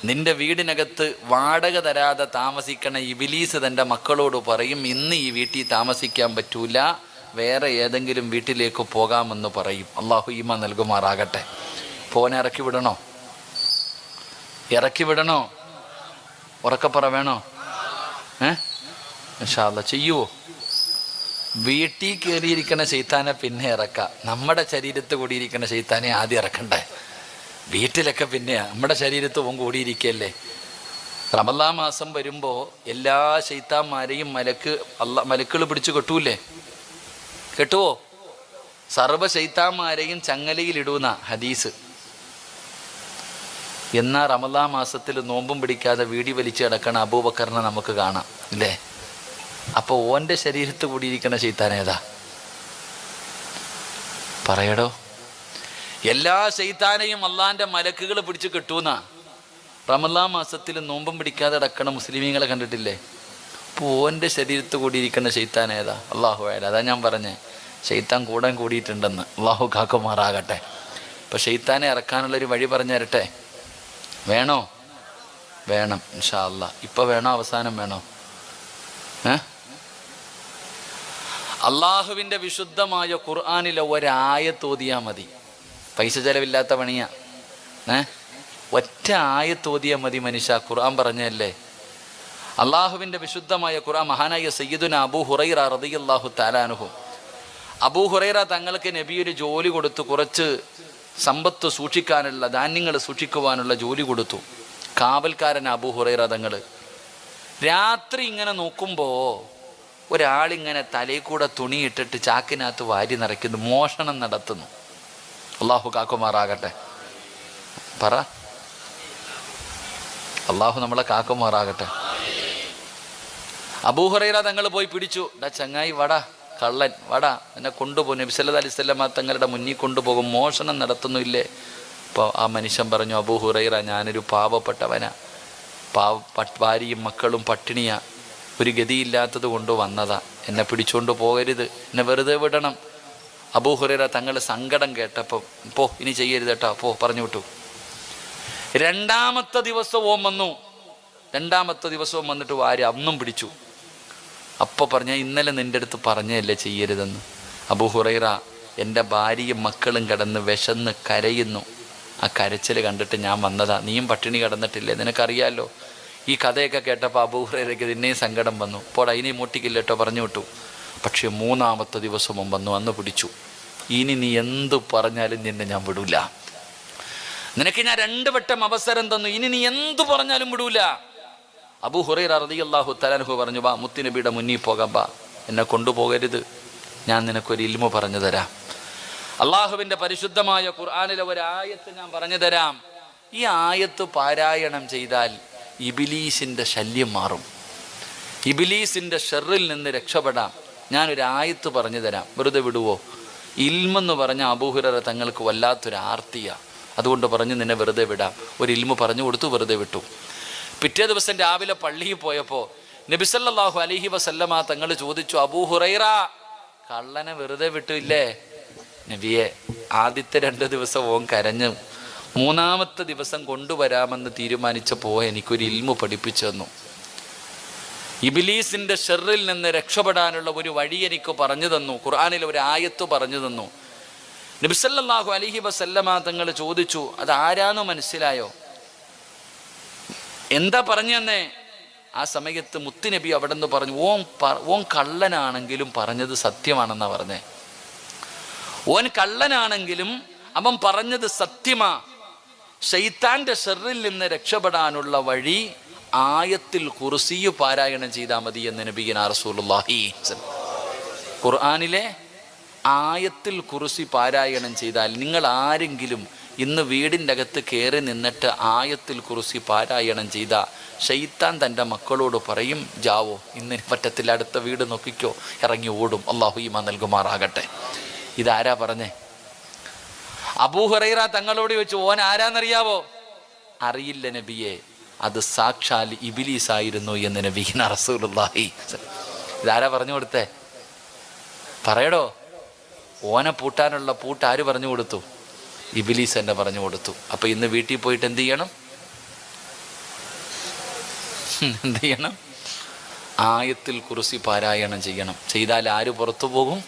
നിന്റെ വീടിനകത്ത് വാടക തരാതെ താമസിക്കണ ഇബിലീസ് തൻ്റെ മക്കളോട് പറയും, ഇന്ന് ഈ വീട്ടിൽ താമസിക്കാൻ പറ്റൂല, വേറെ ഏതെങ്കിലും വീട്ടിലേക്ക് പോകാമെന്ന് പറയും. അള്ളാഹു ഈമാൻ നൽകുമാറാകട്ടെ. ഫോനെ ഇറക്കി വിടണോ? ഇറക്കി വിടണോ? ഉറക്കപ്പറ വേണോ? ഇൻഷാ അല്ലാഹ് ചെയ്യുവോ? വീട്ടിൽ കയറിയിരിക്കണ ശൈത്താനെ പിന്നെ ഇറക്കാം. നമ്മുടെ ശരീരത്ത് കൂടിയിരിക്കണ ശൈത്താനെ ആദ്യം ഇറക്കണ്ടേ? വീട്ടിലൊക്കെ പിന്നെ നമ്മുടെ ശരീരത്ത് ഓൻ കൂടിയിരിക്കല്ലേ. റമളാൻ മാസം വരുമ്പോൾ എല്ലാ ശൈത്താന്മാരെയും മലക്കുകൾ പിടിച്ചു കെട്ടൂലേ? കെട്ടുവോ? സർവ്വ ശൈത്താന്മാരെയും ചങ്ങലയിലിടുന്ന ഹദീസ്. എന്നാൽ റമളാൻ മാസത്തിൽ നോമ്പും പിടിക്കാതെ വീടി വലിച്ച് കിടക്കണ അബൂബക്കറിനെ നമുക്ക് കാണാം അല്ലേ? അപ്പോൾ ഓൻ്റെ ശരീരത്ത് കൂടിയിരിക്കുന്ന ശൈത്താൻ ഏതാ? പറയടോ. എല്ലാ ശൈത്താനെയും അള്ളാൻ്റെ മലക്കുകൾ പിടിച്ച് കെട്ടൂന്നാ. റമളാൻ മാസത്തിൽ നോമ്പും പിടിക്കാതെ കിടക്കണ മുസ്ലിമീങ്ങളെ കണ്ടിട്ടില്ലേ? അപ്പോൾ ഓൻ്റെ ശരീരത്ത് കൂടിയിരിക്കുന്ന ശൈത്താൻ ഏതാ? അള്ളാഹു ആയാലും. അതാ ഞാൻ പറഞ്ഞേ, ശൈത്താൻ കൂടിയിട്ടുണ്ടെന്ന്. അള്ളാഹു കാക്കുമാറാകട്ടെ. അപ്പോൾ ശൈത്താനെ ഇറക്കാനുള്ളൊരു വഴി പറഞ്ഞു തരട്ടെ? വേണോ? വേണം ഇൻഷാ അല്ലാഹ്. ഇപ്പോൾ വേണോ അവസാനം വേണോ? അള്ളാഹുവിൻ്റെ വിശുദ്ധമായ ഖുർആനിലെ ഒരായത്ത് ഓതിയാൽ മതി. പൈസ ചെലവില്ലാത്ത പണിയാ. ഒറ്റ ആയത്ത് ഓതിയാൽ മതി മനുഷ്യ. ഖുർആൻ പറഞ്ഞല്ലേ, അള്ളാഹുവിൻ്റെ വിശുദ്ധമായ ഖുർആൻ. മഹാനായ സയ്യിദുന അബൂ ഹുറൈറ റളിയല്ലാഹു തആല അൻഹു, അബൂ ഹുറൈറ തങ്ങൾക്ക് നബി ഒരു ജോലി കൊടുത്തു. കുറച്ച് സമ്പത്ത് സൂക്ഷിക്കാനുള്ള, ധാന്യങ്ങൾ സൂക്ഷിക്കുവാനുള്ള ജോലി കൊടുത്തു. കാവൽക്കാരൻ അബൂ ഹുറൈറ തങ്ങൾ. രാത്രി ഇങ്ങനെ നോക്കുമ്പോൾ ഒരാളിങ്ങനെ തലയിൽ കൂടെ തുണിയിട്ടിട്ട് ചാക്കിനകത്ത് വാരി നിറയ്ക്കുന്നു, മോഷണം നടത്തുന്നു. അള്ളാഹു കാക്കുമാറാകട്ടെ. പറ, അള്ളാഹു നമ്മളെ കാക്കുമാറാകട്ടെ. അബൂ ഹുറൈറ തങ്ങൾ പോയി പിടിച്ചു. ചങ്ങായി വടാ, കള്ളൻ വടാ, എന്നെ കൊണ്ടുപോകും. നബി സല്ലല്ലാഹു അലൈഹി വസല്ലം തങ്ങളുടെ മുന്നിൽ കൊണ്ടുപോകും, മോഷണം നടത്തുന്നില്ലേ? അപ്പോൾ ആ മനുഷ്യൻ പറഞ്ഞു, അബൂ ഹുറൈറ, ഞാനൊരു പാവപ്പെട്ടവനാ, ഭാര്യയും മക്കളും പട്ടിണിയാ, ഒരു ഗതിയില്ലാത്തത് കൊണ്ട് വന്നതാ, എന്നെ പിടിച്ചുകൊണ്ട് പോകരുത്, എന്നെ വെറുതെ വിടണം. അബൂ ഹുറൈറ തങ്ങൾ സങ്കടം കേട്ടപ്പോൾ, പോ ഇനി ചെയ്യരുത് കേട്ടോ, പോ പറഞ്ഞു വിട്ടു. രണ്ടാമത്തെ ദിവസവും വന്നു. രണ്ടാമത്തെ ദിവസവും വന്നിട്ട് വാരി അന്നും പിടിച്ചു. അപ്പോൾ പറഞ്ഞ, ഇന്നലെ നിൻ്റെ അടുത്ത് പറഞ്ഞല്ലേ ചെയ്യരുതെന്ന്. അബൂ ഹുറൈറ, എൻ്റെ ഭാര്യയും മക്കളും കിടന്ന് വിശന്ന് കരയുന്നു, ആ കരച്ചിൽ കണ്ടിട്ട് ഞാൻ വന്നതാ. നീയും പട്ടിണി കിടന്നിട്ടില്ലേ, നിനക്കറിയാമല്ലോ. ഈ കഥയൊക്കെ കേട്ടപ്പോൾ അബൂ ഹുറൈറയ്ക്ക് ഇതിനെയും സങ്കടം വന്നു. അപ്പോൾ അതിനെയും മൂട്ടിക്കില്ല കേട്ടോ, പറഞ്ഞു വിട്ടു. പക്ഷേ മൂന്നാമത്തെ ദിവസവും വന്നു, അന്ന് പിടിച്ചു. ഇനി നീ എന്തു പറഞ്ഞാലും നിന്നെ ഞാൻ വിടൂല, നിനക്ക് ഞാൻ 2 വട്ടം അവസരം തന്നു, ഇനി നീ എന്തു പറഞ്ഞാലും വിടൂല. അബൂ ഹുറൈറ റളിയല്ലാഹു തആല അൻഹു പറഞ്ഞു, വാ മുത്തുനബിയുടെ മുന്നിൽ പോകാം, വാ, എന്നെ കൊണ്ടുപോകരുത്, ഞാൻ നിനക്കൊരു ഇൽമു പറഞ്ഞു തരാം. അള്ളാഹുവിൻ്റെ പരിശുദ്ധമായ ഖുർആനിലെ ഒരായത്ത് ഞാൻ പറഞ്ഞു തരാം. ഈ ആയത്ത് പാരായണം ചെയ്താൽ ഇബിലീസിൻ്റെ ശല്യം മാറും, ഇബിലീസിൻ്റെ ഷെറിൽ നിന്ന് രക്ഷപ്പെടാം. ഞാനൊരു ആയത്ത് പറഞ്ഞു തരാം, വെറുതെ വിടുവോ? ഇൽമെന്ന് പറഞ്ഞ അബൂ ഹുറൈറ തങ്ങൾക്ക് വല്ലാത്തൊരു ആർത്തിയാണ്. അതുകൊണ്ട് പറഞ്ഞു, നിന്നെ വെറുതെ വിടാം. ഒരു ഇൽമു പറഞ്ഞു കൊടുത്തു, വെറുതെ വിട്ടു. പിറ്റേ ദിവസം രാവിലെ പള്ളിയിൽ പോയപ്പോൾ നബി സല്ലല്ലാഹു അലൈഹി വസല്ലമ തങ്ങൾ ചോദിച്ചു, അബൂ ഹുറൈറ, കള്ളനെ വെറുതെ വിട്ടില്ലേ? നബിയെ, ആദ്യത്തെ 2 ദിവസം ഓൻ കരഞ്ഞു, മൂന്നാമത്തെ ദിവസം കൊണ്ടുവരാമെന്ന് തീരുമാനിച്ചപ്പോൾ എനിക്കൊരു ഇൽമു പഠിപ്പിച്ചു തന്നു. ഇബ്ലീസിൻ്റെ ഷെറിൽ നിന്ന് രക്ഷപ്പെടാനുള്ള ഒരു വഴി എനിക്ക് പറഞ്ഞു തന്നു. ഖുർആനിൽ ഒരു ആയത്ത് പറഞ്ഞു തന്നു. നബി സല്ലല്ലാഹു അലൈഹി വസല്ലമ തങ്ങൾ ചോദിച്ചു, അത് ആരാന്ന് മനസ്സിലായോ? എന്താ പറഞ്ഞു തന്നെ? ആ സമയത്ത് മുത്തുനബി അവിടെ നിന്ന് പറഞ്ഞു, ഓൻ കള്ളനാണെങ്കിലും പറഞ്ഞത് സത്യമാണെന്നാ പറഞ്ഞേ. ഓൻ കള്ളനാണെങ്കിലും അവൻ പറഞ്ഞത് സത്യമാ. ശൈത്താന്റെ ഷെറിൽ നിന്ന് രക്ഷപ്പെടാനുള്ള വഴി ആയത്തിൽ കുർസി പാരായണം ചെയ്താൽ മതി എന്ന് നബിയുനാ റസൂലുള്ളാഹി. ഖുർആനിലെ ആയത്തിൽ കുർസി പാരായണം ചെയ്താൽ, നിങ്ങൾ ആരെങ്കിലും ഇന്ന് വീടിൻ്റെ അകത്ത് കയറി നിന്നിട്ട് ആയത്തിൽ കുർസി പാരായണം ചെയ്ത ശൈത്താൻ തൻ്റെ മക്കളോട് പറയും, ജാവോ, ഇന്നിന് പറ്റത്തില്ല, അടുത്ത വീട് നോക്കിക്കോ, ഇറങ്ങി ഓടും. അള്ളാഹു ഈമാൻ നൽകുമാറാകട്ടെ. ഇതാരാ പറഞ്ഞേ? അബൂ ഹുറൈറ തങ്ങളോട് ചോദിച്ചു, ഓൻ ആരാന്നറിയാവോ? അറിയില്ല നബിയെ, അത് സാക്ഷാൽ ഇബ്ലീസ് ആയിരുന്നു എന്ന് നബിയുനാ റസൂലുള്ളാഹി. ഇതാരാ പറഞ്ഞു കൊടുത്തേ? പറയടോ. ഓനെ പൂട്ടാനുള്ള പൂട്ട് ആര് പറഞ്ഞു കൊടുത്തു? ഇബ്ലീസ് തന്നെ പറഞ്ഞു കൊടുത്തു. അപ്പോൾ ഇന്ന് വീട്ടിൽ പോയിട്ട് എന്ത് ചെയ്യണം? എന്ത് ചെയ്യണം? ആയത്തുൽ കുർസി പാരായണം ചെയ്യണം. ചെയ്താൽ ആര് പുറത്തു പോകും?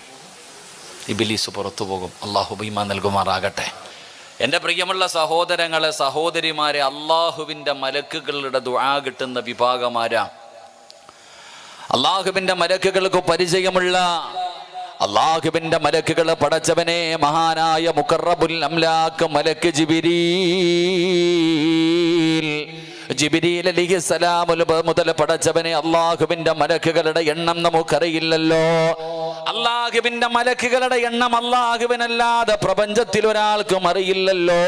ഇബ്ലീസ് പുറത്തു പോകും. അള്ളാഹു ഈമാൻ നൽകുമാറാകട്ടെ. എൻ്റെ പ്രിയമുള്ള സഹോദരങ്ങളെ, സഹോദരിമാരെ, അള്ളാഹുവിൻ്റെ മലക്കുകളുടെ ദുആ കിട്ടുന്ന വിഭാഗമാരാ. അള്ളാഹുവിൻ്റെ മലക്കുകൾക്ക് പരിചയമുള്ള, അള്ളാഹുവിൻ്റെ മലക്കുകൾ പടച്ചവനെ മഹാനായ മുഖറബുൽ അംലാക്ക് മലക്ക് ജിബ്രീൽ അലൈഹിസ്സലാം മുതൽ പടച്ചവനെ അള്ളാഹുവിൻ്റെ മലക്കുകളുടെ എണ്ണം നമുക്കറിയില്ലല്ലോ. അള്ളാഹുവിൻ്റെ മലക്കുകളുടെ എണ്ണം അള്ളാഹുവിനല്ലാതെ പ്രപഞ്ചത്തിൽ ഒരാൾക്കും അറിയില്ലല്ലോ.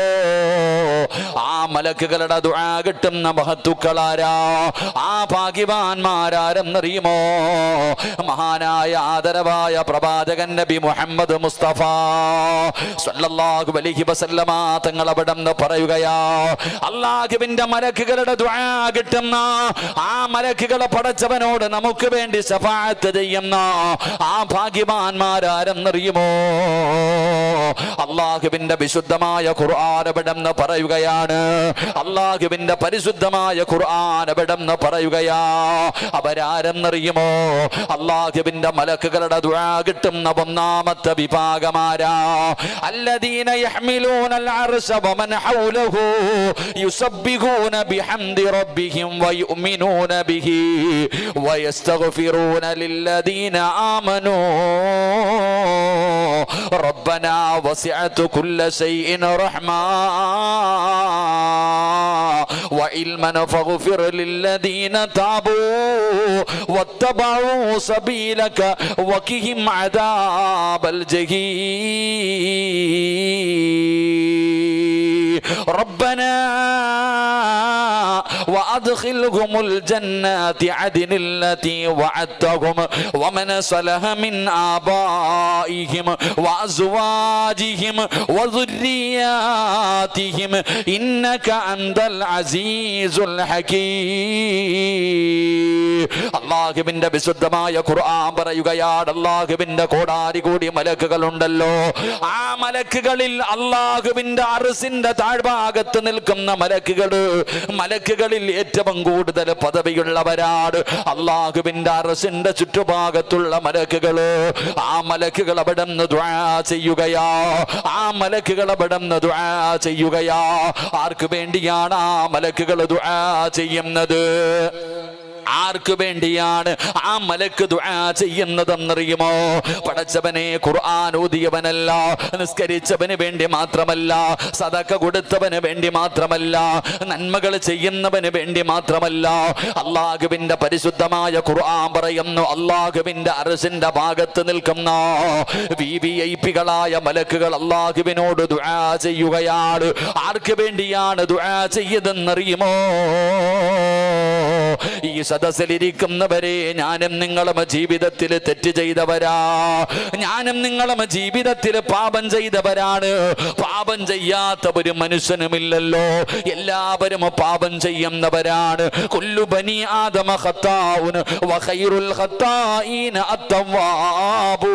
ആ മലക്കുകളുടെ ദുആ കിട്ടുന്ന മഹത്തുക്കളാരാ? ആ ഭാഗ്യവാന്മാരാരെന്നറിയുമോ? മഹാനായ ആദരവായ പ്രവാചകൻ നബി മുഹമ്മദ് മുസ്തഫ സ്വല്ലല്ലാഹു അലൈഹി വസല്ലമ തങ്ങൾ അവിടെന്ന് പറയുകയാ, അള്ളാഹുവിൻ്റെ മലക്കുകളുടെ ദുആ കിട്ടുന്ന ആ മലക്കുകളെ പടച്ചവനോട് നമുക്ക് വേണ്ടി ശഫാഅത്ത് ചെയ്യുന്ന ആ ഭാഗ്യവാന്മാരാരെന്നറിയുമോ? അള്ളാഹുവിൻ്റെ വിശുദ്ധമായ ഖുർആൻ എവിടെന്ന് പറയുകയാണ്, അള്ളാഹുവിൻ്റെ പരിശുദ്ധമായ ഖുർആൻ എവിടെന്ന് പറയുകയാ. അവരാരെന്നറിയുമോ? അള്ളാഹുവിൻ്റെ മലക്കുകളുടെ ദുആ കിട്ടുന്ന ഒന്നാമത്തെ വിഭാഗമാരാ. അല്ലദീന യഹ്മിലൂനൽ അർശ വമൻ ഹൗലഹു യുസബ്ബിഹൂന ബിഹംദി റബ്ബിഹിം വയുമിനൂന ബിഹി വയസ്തഗ്ഫിറൂന ലില്ലദീന ആമനൂ റബ്ബനാ വസിഅത കുല്ല ശൈഇൻ റഹ്മാ വഇൽമൻ ഫഗ്ഫിർ ലില്ലദീന താബൂ വത്തബഉ സബീലക വഖിഹിം അദാബൽ ജഹീം റബ്ബനാ وأدخلهم الجنات عدن التي وعدتهم ومن صلح من آبائهم وأزواجهم وذرياتهم إنك أنت العزيز الحكيم. അള്ളാഹുവിൻ്റെ വിശുദ്ധമായ ഖുർആൻ പറയുകയാണ്, അള്ളാഹുവിൻ്റെ കോടാനുകോടി മലക്കുകളുണ്ടല്ലോ. ആ മലക്കുകളിൽ അള്ളാഹുവിൻ്റെ അർശിന്റെ താഴ്ഭാഗത്ത് നിൽക്കുന്ന മലക്കുകളിൽ ഏറ്റവും കൂടുതൽ പദവിയുള്ളവരാണ് അള്ളാഹുവിൻ്റെ അർശിന്റെ ചുറ്റുഭാഗത്തുള്ള മലക്കുകള്. ആ മലക്കുകൾ അവിടുന്ന് ദുആ ചെയ്യുകയാ. ആ മലക്കുകൾ അവിടുന്ന് ദുആ ചെയ്യുകയാ. ആർക്ക് വേണ്ടിയാണ് ആ മലക്കുകൾ ദുആ ചെയ്യുന്നത്? ആർക്ക് വേണ്ടിയാണ് ആ മലക്ക് ദുആ ചെയ്യുന്നതെന്നറിയുമോ? പടച്ചവനെ ഖുർആൻ ഓതിയവനല്ല, നിസ്കരിച്ചവന് വേണ്ടി മാത്രമല്ല, സദഖ കൊടുത്തവന് വേണ്ടി മാത്രമല്ല, നന്മകൾ ചെയ്യുന്നവന് വേണ്ടി മാത്രമല്ല. അള്ളാഹുവിൻ്റെ പരിശുദ്ധമായ ഖുർആൻ പറയുന്നു, അള്ളാഹുവിൻ്റെ അർശിന്റെ ഭാഗത്ത് നിൽക്കുന്ന വിവിഐപികളായ മലക്കുകൾ അള്ളാഹുവിനോട് ദുആ ചെയ്യുകയാണ്. ആർക്ക് വേണ്ടിയാണ് ദുആ ചെയ്യതെന്നറിയുമോ? ഈ സദസ്സിലിരിക്കുന്നവരെ, ഞാനും നിങ്ങളും ജീവിതത്തിൽ തെറ്റ് ചെയ്തവരാ. ഞാനും നിങ്ങളും ജീവിതത്തിൽ പാപം ചെയ്തവരാണ്. പാപം ചെയ്യാത്ത ഒരു മനുഷ്യനുമില്ലല്ലോ. എല്ലാവരും പാപം ചെയ്യുന്നവരാണ്. കുല്ലു ബനി ആദമ ഖത്താഉൻ വഖൈറുൽ ഖത്താഈന അത്തവാബൂ.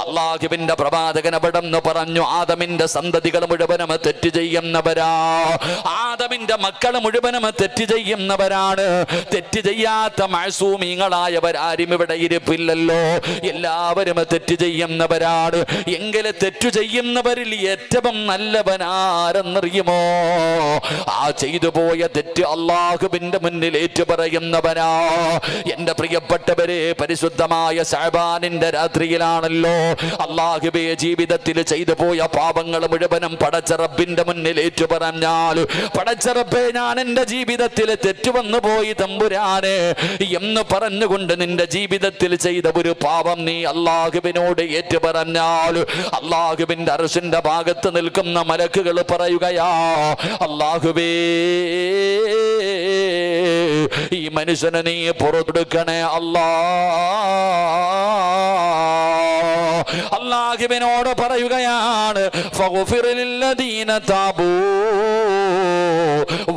അള്ളാഹുവിന്റെ പ്രവാചകൻ അവിടെന്ന് പറഞ്ഞു, ആദമിന്റെ സന്തതികൾ മുഴുവനും തെറ്റ് ചെയ്യുന്നവരാ. ആദമിന്റെ മക്കൾ മുഴുവനും തെറ്റ് ചെയ്യുന്നവരാണ്. തെറ്റ് ചെയ്യാത്ത മഅസൂമീങ്ങളായവരാരും ഇവിടെ ഇരിപ്പില്ലല്ലോ. എല്ലാവരും തെറ്റ് ചെയ്യുന്നവരാണ്. എങ്കിലും തെറ്റു ചെയ്യുന്നവരിൽ ഏറ്റവും നല്ലവനാരെന്നറിയുമോ? ആ ചെയ്തു പോയ തെറ്റ് അള്ളാഹുവിന്റെ മുന്നിൽ ഏറ്റുപറയുന്നവനാ. എന്റെ പ്രിയപ്പെട്ടവരെ, പരിശുദ്ധമായ ശഅബാനിന്റെ രാത്രിയിലാണല്ലോ അള്ളാഹുവേ ജീവിതത്തിൽ ചെയ്തു പോയ പാപങ്ങൾ മുഴുവനും പടച്ച റബ്ബിന്റെ മുന്നിൽ ഏറ്റുപറഞ്ഞാൽ, പടച്ച റബ്ബേ ഞാൻ എന്റെ ജീവിതത്തിൽ തെറ്റുവന്നു പോയി തമ്പുരാനെ എന്ന് പറഞ്ഞുകൊണ്ട് നിന്റെ ജീവിതത്തിൽ ചെയ്ത ഒരു പാപം നീ അള്ളാഹുവിനോട് ഏറ്റുപറഞ്ഞാൽ, അള്ളാഹുവിന്റെ അർശിന്റെ ഭാഗത്ത് നിൽക്കുന്ന മലക്കുകൾ പറയുകയാ, അള്ളാഹുവേ ഈ മനുഷ്യനെ നീ പുറത്തെടുക്കണേ അല്ലാ. അള്ളാഹുവിനോട് പറയുകയാണ്, ഫഗ്ഫിർ ലില്ലദീന താബൂ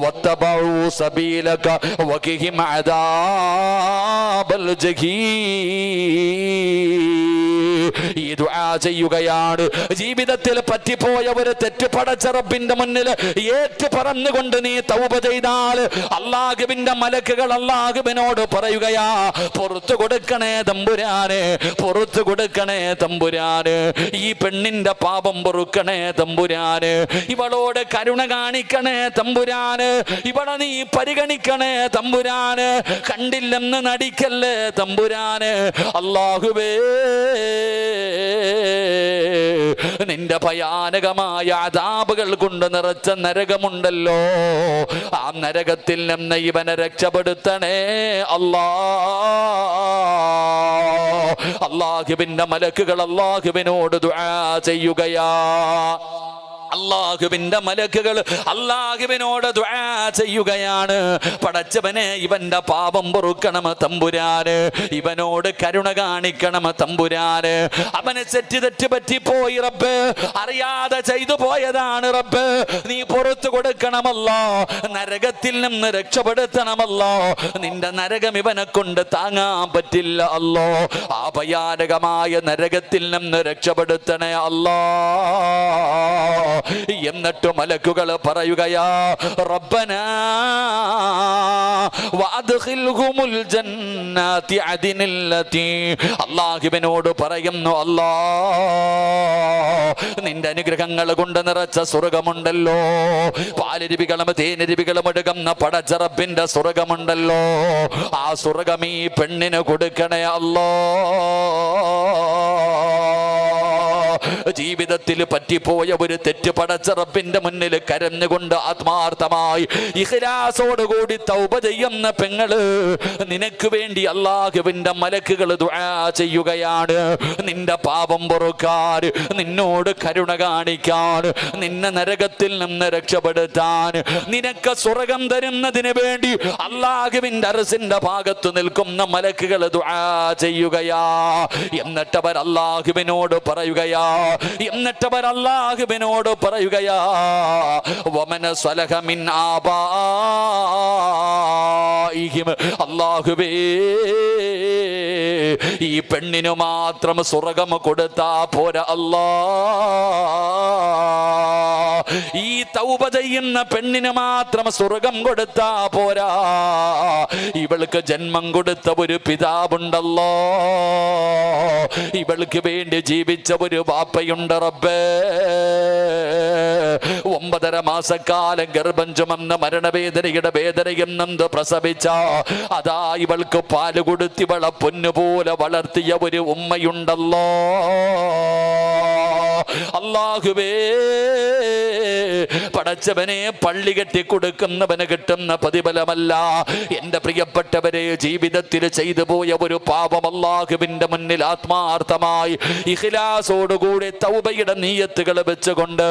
വത്തബഉ സബീലക വഖിഹിം അദാബൽ ജഹീം. ഈ ദുആ ചെയ്യുകയാണ്. ജീവിതത്തിൽ പറ്റിപ്പോയ ഒരു തെറ്റ് പടച്ച റബ്ബിന്റെ മുന്നിൽ ഏറ്റു പറഞ്ഞുകൊണ്ട് നീ തൗബ ചെയ്താൽ അല്ലാഹുവിന്റെ മലക്കുകൾ അല്ലാഹുവിനോട് പറയുകയാ, പുറത്തു കൊടുക്കണേ തമ്പുരാനെ, പുറത്തു കൊടുക്കണേ തമ്പുരാന്, ഈ പെണ്ണിന്റെ പാപം പൊറുക്കണേ തമ്പുരാന്, ഇവളോട് കരുണ കാണിക്കണേ തമ്പുരാന്, ഇവളെ നീ പരിഗണിക്കണേ തമ്പുരാന്, കണ്ടില്ലെന്ന് നടിക്കല്ലേ തമ്പുരാന്. അല്ലാഹുവേ, നിന്റെ ഭയാനകമായ അദാബുകൾ കൊണ്ട് നിറച്ച നരകമുണ്ടല്ലോ, ആ നരകത്തിൽ നിന്ന് ഇവനെ രക്ഷപ്പെടുത്തണേ അല്ലാ. അല്ലാഹുവിന്റെ മലക്കുകൾ അല്ലാഹുവിനോട് ദുആ ചെയ്യുകയാ. അല്ലാഹുവിന്റെ മലക്കുകൾ അല്ലാഹുവിനോട് ദുആ ചെയ്യുകയാണ്. പടച്ചവനെ, ഇവന്റെ പാപം പൊറുക്കണം തമ്പുരാന്, ഇവനോട് കരുണ കാണിക്കണം തമ്പുരാന്, അവന് തെറ്റ് പറ്റിപ്പോയി റബ്ബ്, അറിയാതെ ചെയ്തു പോയതാണ് റബ്ബ്, നീ പുറത്തു കൊടുക്കണമല്ലോ, നരകത്തിൽ നിന്ന് രക്ഷപ്പെടുത്തണമല്ലോ, നിന്റെ നരകം ഇവനെ കൊണ്ട് താങ്ങാൻ പറ്റില്ല അല്ലോ, ആ ഭയാനകമായ നരകത്തിൽ നിന്ന് രക്ഷപ്പെടുത്തണേ അല്ലോ. എന്നിട്ട് മലക്കുകൾ പറയുകയാ, റബ്ബനാ വഅദ്ഖിൽഹുമുൽ ജന്നതി അദിനല്ലതി. അല്ലാഹുവിനോട് പറയുന്നു, അല്ലാ, നിന്റെ അനുഗ്രഹങ്ങൾ കൊണ്ട് നിറച്ച സ്വർഗമുണ്ടല്ലോ, പാലരുവികളും തേനരുവികളും ഒഴുകുന്ന പടച്ച റബ്ബിന്റെ സ്വർഗമുണ്ടല്ലോ, ആ സ്വർഗം ഈ പെണ്ണിന് കൊടുക്കണേ അല്ലോ. ജീവിതത്തിൽ പറ്റിപ്പോയ ഒരു തെറ്റ് പടച്ച റബ്ബിന്റെ മുന്നിൽ കരഞ്ഞുകൊണ്ട് ആത്മാർത്ഥമായി ഇഖ്ലാസോടുകൂടി തൗബ ചെയ്യുന്ന പെങ്ങള്, നിനക്ക് വേണ്ടി അല്ലാഹുവിന്റെ മലക്കുകൾ ദുആ ചെയ്യുകയാണ്. നിന്റെ പാപം പൊറുക്കാൻ, നിന്നോട് കരുണ കാണിക്കാൻ, നിന്നെ നരകത്തിൽ നിന്ന് രക്ഷപ്പെടുത്താൻ, നിനക്ക് സ്വർഗം തരുന്നതിന് വേണ്ടി അല്ലാഹുവിന്റെ അർശിന്റെ ഭാഗത്ത് നിൽക്കുന്ന മലക്കുകൾ ദുആ ചെയ്യുകയാ. എന്നിട്ടവർ അല്ലാഹുവിനോട് പറയുകയാ, എന്നിട്ടവർ അല്ലാഹുവിനോട് പറയുകയാ, വമന സ്വലഹ മിൻ ആബാഇഹിം. അല്ലാഹുവേ, ഈ പെണ്ണിനു മാത്രം സ്വർഗം കൊടുത്താ പോരാ അല്ലാ, ഈ തൗബ ചെയ്യുന്ന പെണ്ണിന് മാത്രം സ്വർഗം കൊടുത്താ പോരാ, ഇവൾക്ക് ജന്മം കൊടുത്ത ഒരു പിതാവുണ്ടല്ലോ, ഇവൾക്ക് വേണ്ടി ജീവിച്ച ഒരു വാപ്പയുണ്ട് റബ്ബേ. 9.5 മാസക്കാലം ഗർഭം ചുമന്ന് മരണവേദനയുടെ വേദനയും നൊന്ത് പ്രസവിച്ച, അതാ ഇവൾക്ക് പാല് കൊടുത്ത് ഇവളെ പൊന്നുപോലെ വളർത്തിയ ഒരു ഉമ്മയുണ്ടല്ലോ. അല്ലാഹുവേ, പടച്ചവനെ, പള്ളി കെട്ടി കൊടുക്കുന്നവന് കിട്ടുന്ന പ്രതിഫലമല്ല, എന്റെ പ്രിയപ്പെട്ടവരെ, ജീവിതത്തിൽ ചെയ്തു പോയ ഒരു പാപം അല്ലാഹുവിന്റെ മുന്നിൽ ആത്മാർത്ഥമായി ഇഖ്ലാസോടുകൂടി തൗബയുടെ നീയത്തുകൾ വെച്ചുകൊണ്ട്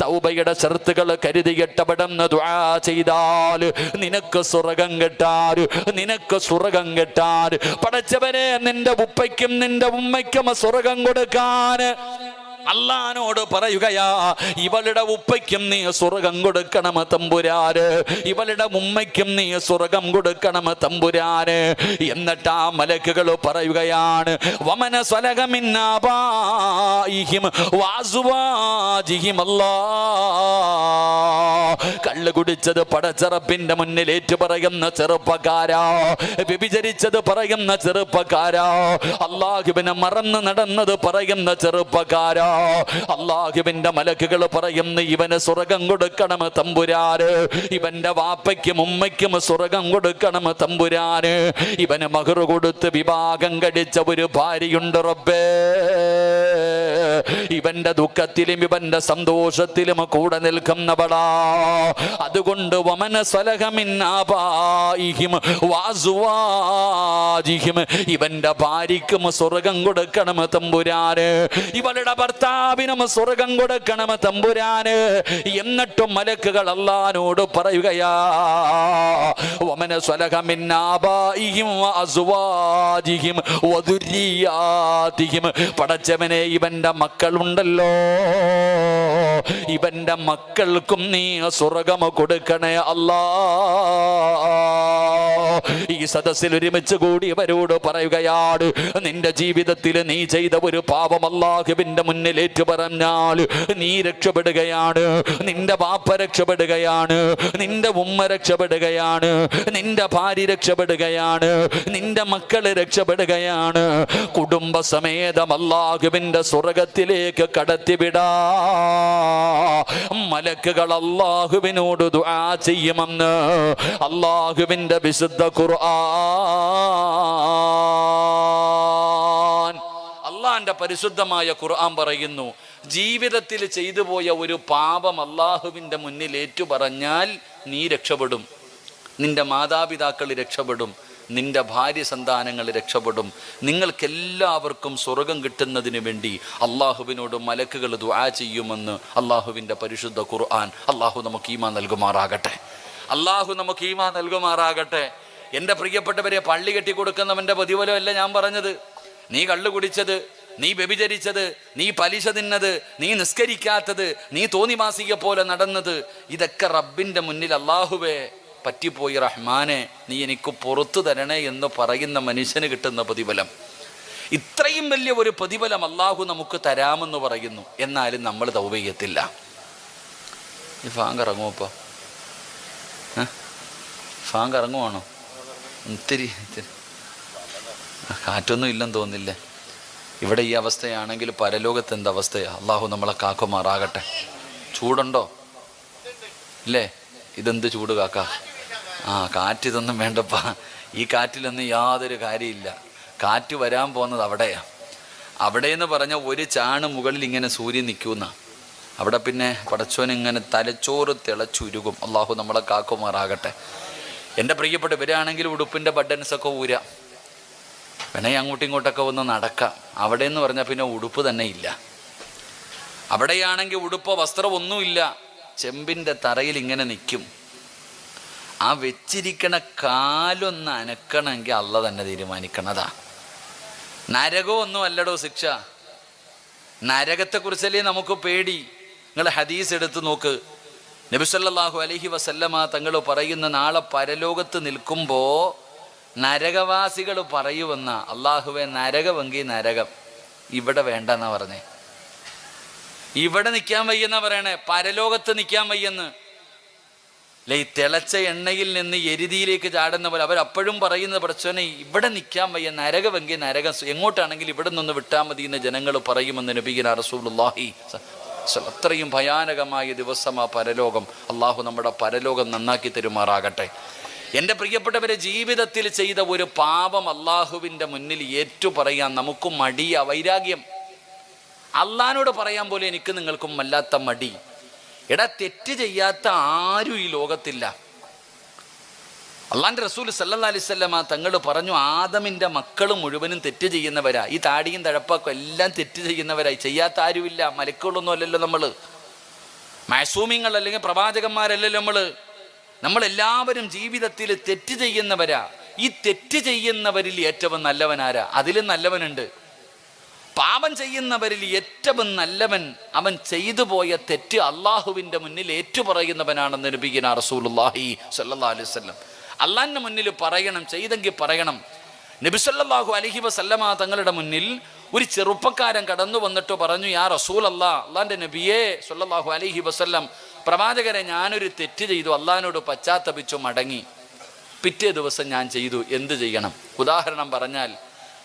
തൗബയുടെ ഷർത്തുകൾ കരുതിയിട്ടവിടുന്ന് ദുആ ചെയ്താൽ നിനക്ക് സ്വർഗം കിട്ടാൻ, നിനക്ക് സ്വർഗം കിട്ടാൻ. പടച്ചവനെ, നിന്റെ ഉപ്പയ്ക്കും നിന്റെ ഉമ്മയ്ക്കും സ്വർഗം കൊടുക്കാൻ അല്ലാഹുവോട് പറയുകയാ, ഇവളുടെ ഉപ്പയ്ക്കും നീ സ്വർഗം കൊടുക്കണം തമ്പുരാന്, ഇവളുടെ ഉമ്മയ്ക്കും നീ സ്വർഗം കൊടുക്കണം തമ്പുരാന്. എന്നിട്ട് ആ മലക്കുകൾ പറയുകയാണ്, വമന സ്വലഹ മിൻ ആബാഇഹിം വഅസ്വാജിഹിം. കള്ള് കുടിച്ചത് പടച്ച റബ്ബിന്റെ മുന്നിൽ ഏറ്റു പറയുന്ന ചെറുപ്പക്കാരാ, വ്യഭിചരിച്ചത് പറയുന്ന ചെറുപ്പക്കാരാ, അല്ലാഹുവിനെ മറന്ന് നടന്നത് പറയുന്ന ചെറുപ്പക്കാരാ, അല്ലാഹുവിന്റെ മലക്കുകൾ പറയുന്നു, ഇവന് സ്വർഗം കൊടുക്കണം തമ്പുരാന്, ഇവന്റെ വാപ്പയ്ക്കും ഉമ്മയ്ക്കും സ്വർഗം കൊടുക്കണം തമ്പുരാന്, ഇവന് മഹർ കൊടുത്ത് വിവാഹം കഴിച്ച ഒരു ഭാര്യയുണ്ട് റബ്ബേ, ഇവന്റെ ദുഃഖത്തിലും ഇവന്റെ സന്തോഷത്തിലും കൂടെ നിൽക്കുന്നവളാ. അതുകൊണ്ട് വമന സ്വലഹ മിൻ ആബാഇഹിം വഅസ്വാജിഹിം, ഇവന്റെ ഭാര്യയ്ക്കും സ്വർഗം കൊടുക്കണം തമ്പുരാന്, ഇവളുടെ ഭർത്താവിനും സ്വർഗം കൊടുക്കണം തമ്പുരാന്. എന്നിട്ടും മലക്കുകൾ അല്ലാഹുവോട് പറയുകയാ, വമന സ്വലഹ മിൻ ആബാഇഹിം വഅസ്വാജിഹിം വദുരിയാതിഹിം. പടച്ചവനെ, ഇവന്റെ മക്കളുണ്ടല്ലോ, ഇവന്റെ മക്കൾക്കും നീ സ്വർഗം കൊടുക്കണേ അല്ലാ. ഈ സദസ്സിൽ ഒരുമിച്ച് കൂടിയവരോട് പറയുകയാണ്, നിന്റെ ജീവിതത്തിൽ നീ ചെയ്ത ഒരു പാപം അല്ലാഹുവിന്റെ മുന്നിൽ ഏറ്റു പറഞ്ഞാൽ നീ രക്ഷപ്പെടുകയാണ്, നിന്റെ ബാപ്പ രക്ഷപ്പെടുകയാണ്, നിന്റെ ഉമ്മ രക്ഷപ്പെടുകയാണ്, നിന്റെ ഭാര്യ രക്ഷപ്പെടുകയാണ്, നിന്റെ മക്കള് രക്ഷപ്പെടുകയാണ്, കുടുംബസമേതം അല്ലാഹുവിന്റെ സ്വർഗത്തിലേക്ക് കടത്തിവിടാ മലക്കുകൾ അല്ലാഹുവിനോട് ദുആ ചെയ്യുമെന്ന് അല്ലാഹുവിന്റെ വിശുദ്ധ ഖുർആൻ. അല്ലാഹുവിന്റെ പരിശുദ്ധമായ ഖുർആൻ പറയുന്നു, ജീവിതത്തിൽ ചെയ്തു പോയ ഒരു പാപം അല്ലാഹുവിന്റെ മുന്നിൽ ഏറ്റു പറഞ്ഞാൽ നീ രക്ഷപ്പെടും, നിന്റെ മാതാപിതാക്കൾ രക്ഷപ്പെടും, നിന്റെ ഭാര്യ സന്താനങ്ങൾ രക്ഷപ്പെടും, നിങ്ങൾക്കെല്ലാവർക്കും സ്വർഗം കിട്ടുന്നതിന് വേണ്ടി അള്ളാഹുവിനോട് മലക്കുകൾ ദുആ ചെയ്യുമെന്ന് അള്ളാഹുവിൻ്റെ പരിശുദ്ധ ഖുർആൻ. അള്ളാഹു നമുക്ക് ഈമാൻ നൽകുമാറാകട്ടെ, അള്ളാഹു നമുക്ക് ഈമാൻ നൽകുമാറാകട്ടെ. എൻ്റെ പ്രിയപ്പെട്ടവരെ, പള്ളി കെട്ടി കൊടുക്കുന്നവൻ്റെ പ്രതിഫലമല്ല ഞാൻ പറഞ്ഞത്. നീ കള്ളു കുടിച്ചത്, നീ വ്യഭിചരിച്ചത്, നീ പലിശ തിന്നത്, നീ നിസ്കരിക്കാത്തത്, നീ തോന്നിമാസിക പോലെ നടന്നത്, ഇതൊക്കെ റബ്ബിൻ്റെ മുന്നിൽ അള്ളാഹുവേ പറ്റിപ്പോയി റഹ്മാനെ നീ എനിക്ക് പുറത്തു തരണേ എന്ന് പറയുന്ന മനുഷ്യന് കിട്ടുന്ന പ്രതിഫലം. ഇത്രയും വലിയ ഒരു പ്രതിഫലം അള്ളാഹു നമുക്ക് തരാമെന്ന് പറയുന്നു. എന്നാലും നമ്മൾ തൗബ ചെയ്യത്തില്ല. ഈ ഫാങ്ക് ഇറങ്ങുമോ? ഇപ്പോൾ ഫാങ്ക് ഇറങ്ങുവാണോ? ഇത്തിരി കാറ്റൊന്നും ഇല്ലെന്ന് തോന്നില്ലേ. ഇവിടെ ഈ അവസ്ഥയാണെങ്കിൽ പരലോകത്ത് എന്തവസ്ഥയാണ്? അള്ളാഹു നമ്മളെ കാക്കുമാറാകട്ടെ. ചൂടുണ്ടോ? ഇല്ലേ? ഇതെന്ത് ചൂട് കാക്ക? കാറ്റിതൊന്നും വേണ്ടപ്പാ. ഈ കാറ്റിലൊന്നും യാതൊരു കാര്യമില്ല. കാറ്റ് വരാൻ പോകുന്നത് അവിടെയാണ്. അവിടെയെന്ന് പറഞ്ഞാൽ ഒരു ചാണ് മുകളിൽ ഇങ്ങനെ സൂര്യൻ നിൽക്കുന്ന അവിടെ പിന്നെ പടച്ചോനിങ്ങനെ തലച്ചോറ് തിളച്ചുരുകും. അള്ളാഹു നമ്മളെ കാക്കുമാറാകട്ടെ. എൻ്റെ പ്രിയപ്പെട്ടവരാണെങ്കിൽ ഉടുപ്പിൻ്റെ ബട്ടൺസൊക്കെ ഊരാം, വേണമെങ്കിൽ അങ്ങോട്ടും ഇങ്ങോട്ടൊക്കെ ഒന്ന് നടക്കാം. അവിടെയെന്ന് പറഞ്ഞാൽ പിന്നെ ഉടുപ്പ് തന്നെ ഇല്ല. അവിടെയാണെങ്കിൽ ഉടുപ്പോ വസ്ത്രം ഒന്നുമില്ല, ചെമ്പിൻ്റെ തറയിൽ ഇങ്ങനെ നിൽക്കും. ആ വെച്ചിരിക്കണ കാലൊന്ന് അനക്കണമെങ്കിൽ അള്ള തന്നെ തീരുമാനിക്കണതാ. നരകമൊന്നും അല്ലടോ ശിക്ഷ. നരകത്തെക്കുറിച്ചല്ലേ നമുക്ക് പേടി. നിങ്ങൾ ഹദീസ് എടുത്ത് നോക്ക്. നബി സല്ലല്ലാഹു അലൈഹി വസല്ലമ തങ്ങൾ പറയുന്ന, നാളെ പരലോകത്ത് നിൽക്കുമ്പോൾ നരകവാസികൾ പറയുമെന്ന, അള്ളാഹുവെ നരകമെങ്കിൽ നരകം, ഇവിടെ വേണ്ടെന്നാ പറഞ്ഞേ. ഇവിടെ നിൽക്കാൻ വയ്യെന്നാ പറയണേ, പരലോകത്ത് നിൽക്കാൻ വയ്യെന്ന്. അല്ലെ, ഈ തിളച്ച എണ്ണയിൽ നിന്ന് എരുതിയിലേക്ക് ചാടുന്ന പോലെ അവരപ്പോഴും പറയുന്നത്, പടച്ചോനെ ഇവിടെ നിൽക്കാൻ വയ്യ, നരകമെങ്കിൽ നരകം, എങ്ങോട്ടാണെങ്കിൽ ഇവിടെ നിന്ന് വിട്ടാൽ മതി എന്ന് ജനങ്ങൾ പറയുമെന്ന് നബിയിന റസൂലുള്ളാഹി. അത്രയും ഭയാനകമായ ദിവസമാ പരലോകം. അള്ളാഹു നമ്മുടെ പരലോകം നന്നാക്കി തരുമാറാകട്ടെ. എൻ്റെ പ്രിയപ്പെട്ടവരെ, ജീവിതത്തിൽ ചെയ്ത ഒരു പാപം അള്ളാഹുവിൻ്റെ മുന്നിൽ ഏറ്റു പറയാൻ നമുക്ക് മടിയ, വൈരാഗ്യം. അള്ളാഹിനോട് പറയാൻ പോലെ എനിക്ക് നിങ്ങൾക്കും വല്ലാത്ത മടി. എടാ, തെറ്റ് ചെയ്യാത്ത ആരും ഈ ലോകത്തില്ല. അള്ളാഹിൻ്റെ റസൂൽ സല്ലല്ലാഹു അലൈഹി വസല്ലമ തങ്ങൾ പറഞ്ഞു, ആദമിൻ്റെ മക്കൾ മുഴുവനും തെറ്റ് ചെയ്യുന്നവരാ. ഈ താടിയും തഴപ്പൊക്കെ എല്ലാം തെറ്റ് ചെയ്യുന്നവരായി. ചെയ്യാത്ത ആരുമില്ല. മലക്കുകളൊന്നും അല്ലല്ലോ നമ്മൾ, മഅസൂമിങ്ങൾ അല്ലെങ്കിൽ പ്രവാചകന്മാരല്ലല്ലോ നമ്മളെല്ലാവരും ജീവിതത്തിൽ തെറ്റ് ചെയ്യുന്നവരാ. ഈ തെറ്റ് ചെയ്യുന്നവരിൽ ഏറ്റവും നല്ലവനാരാ? അതിലും നല്ലവനുണ്ട്. പാപം ചെയ്യുന്നവരിൽ ഏറ്റവും നല്ലവൻ അവൻ ചെയ്തു പോയ തെറ്റ് അള്ളാഹുവിൻ്റെ മുന്നിൽ ഏറ്റുപറയുന്നവനാണെന്ന് നബിയിന റസൂലുള്ളാഹി സ്വല്ലല്ലാഹു അലൈഹി വസല്ലം. അള്ളാഹിൻ്റെ മുന്നിൽ പറയണം, ചെയ്തെങ്കിൽ പറയണം. നബി സല്ലല്ലാഹു അലൈഹി വസല്ലമ തങ്ങളുടെ മുന്നിൽ ഒരു ചെറുപ്പക്കാരൻ കടന്നു വന്നിട്ട് പറഞ്ഞു, യാ റസൂലല്ലാഹ്, അള്ളാഹിൻ്റെ നബിയേ സല്ലല്ലാഹു അലൈഹി വസല്ലം, പ്രവാചകരെ, ഞാനൊരു തെറ്റ് ചെയ്തു, അള്ളാഹിനോട് പശ്ചാത്തപിച്ചു മടങ്ങി. പിറ്റേ ദിവസം ഞാൻ ചെയ്തു, എന്ത് ചെയ്യണം? ഉദാഹരണം പറഞ്ഞാൽ,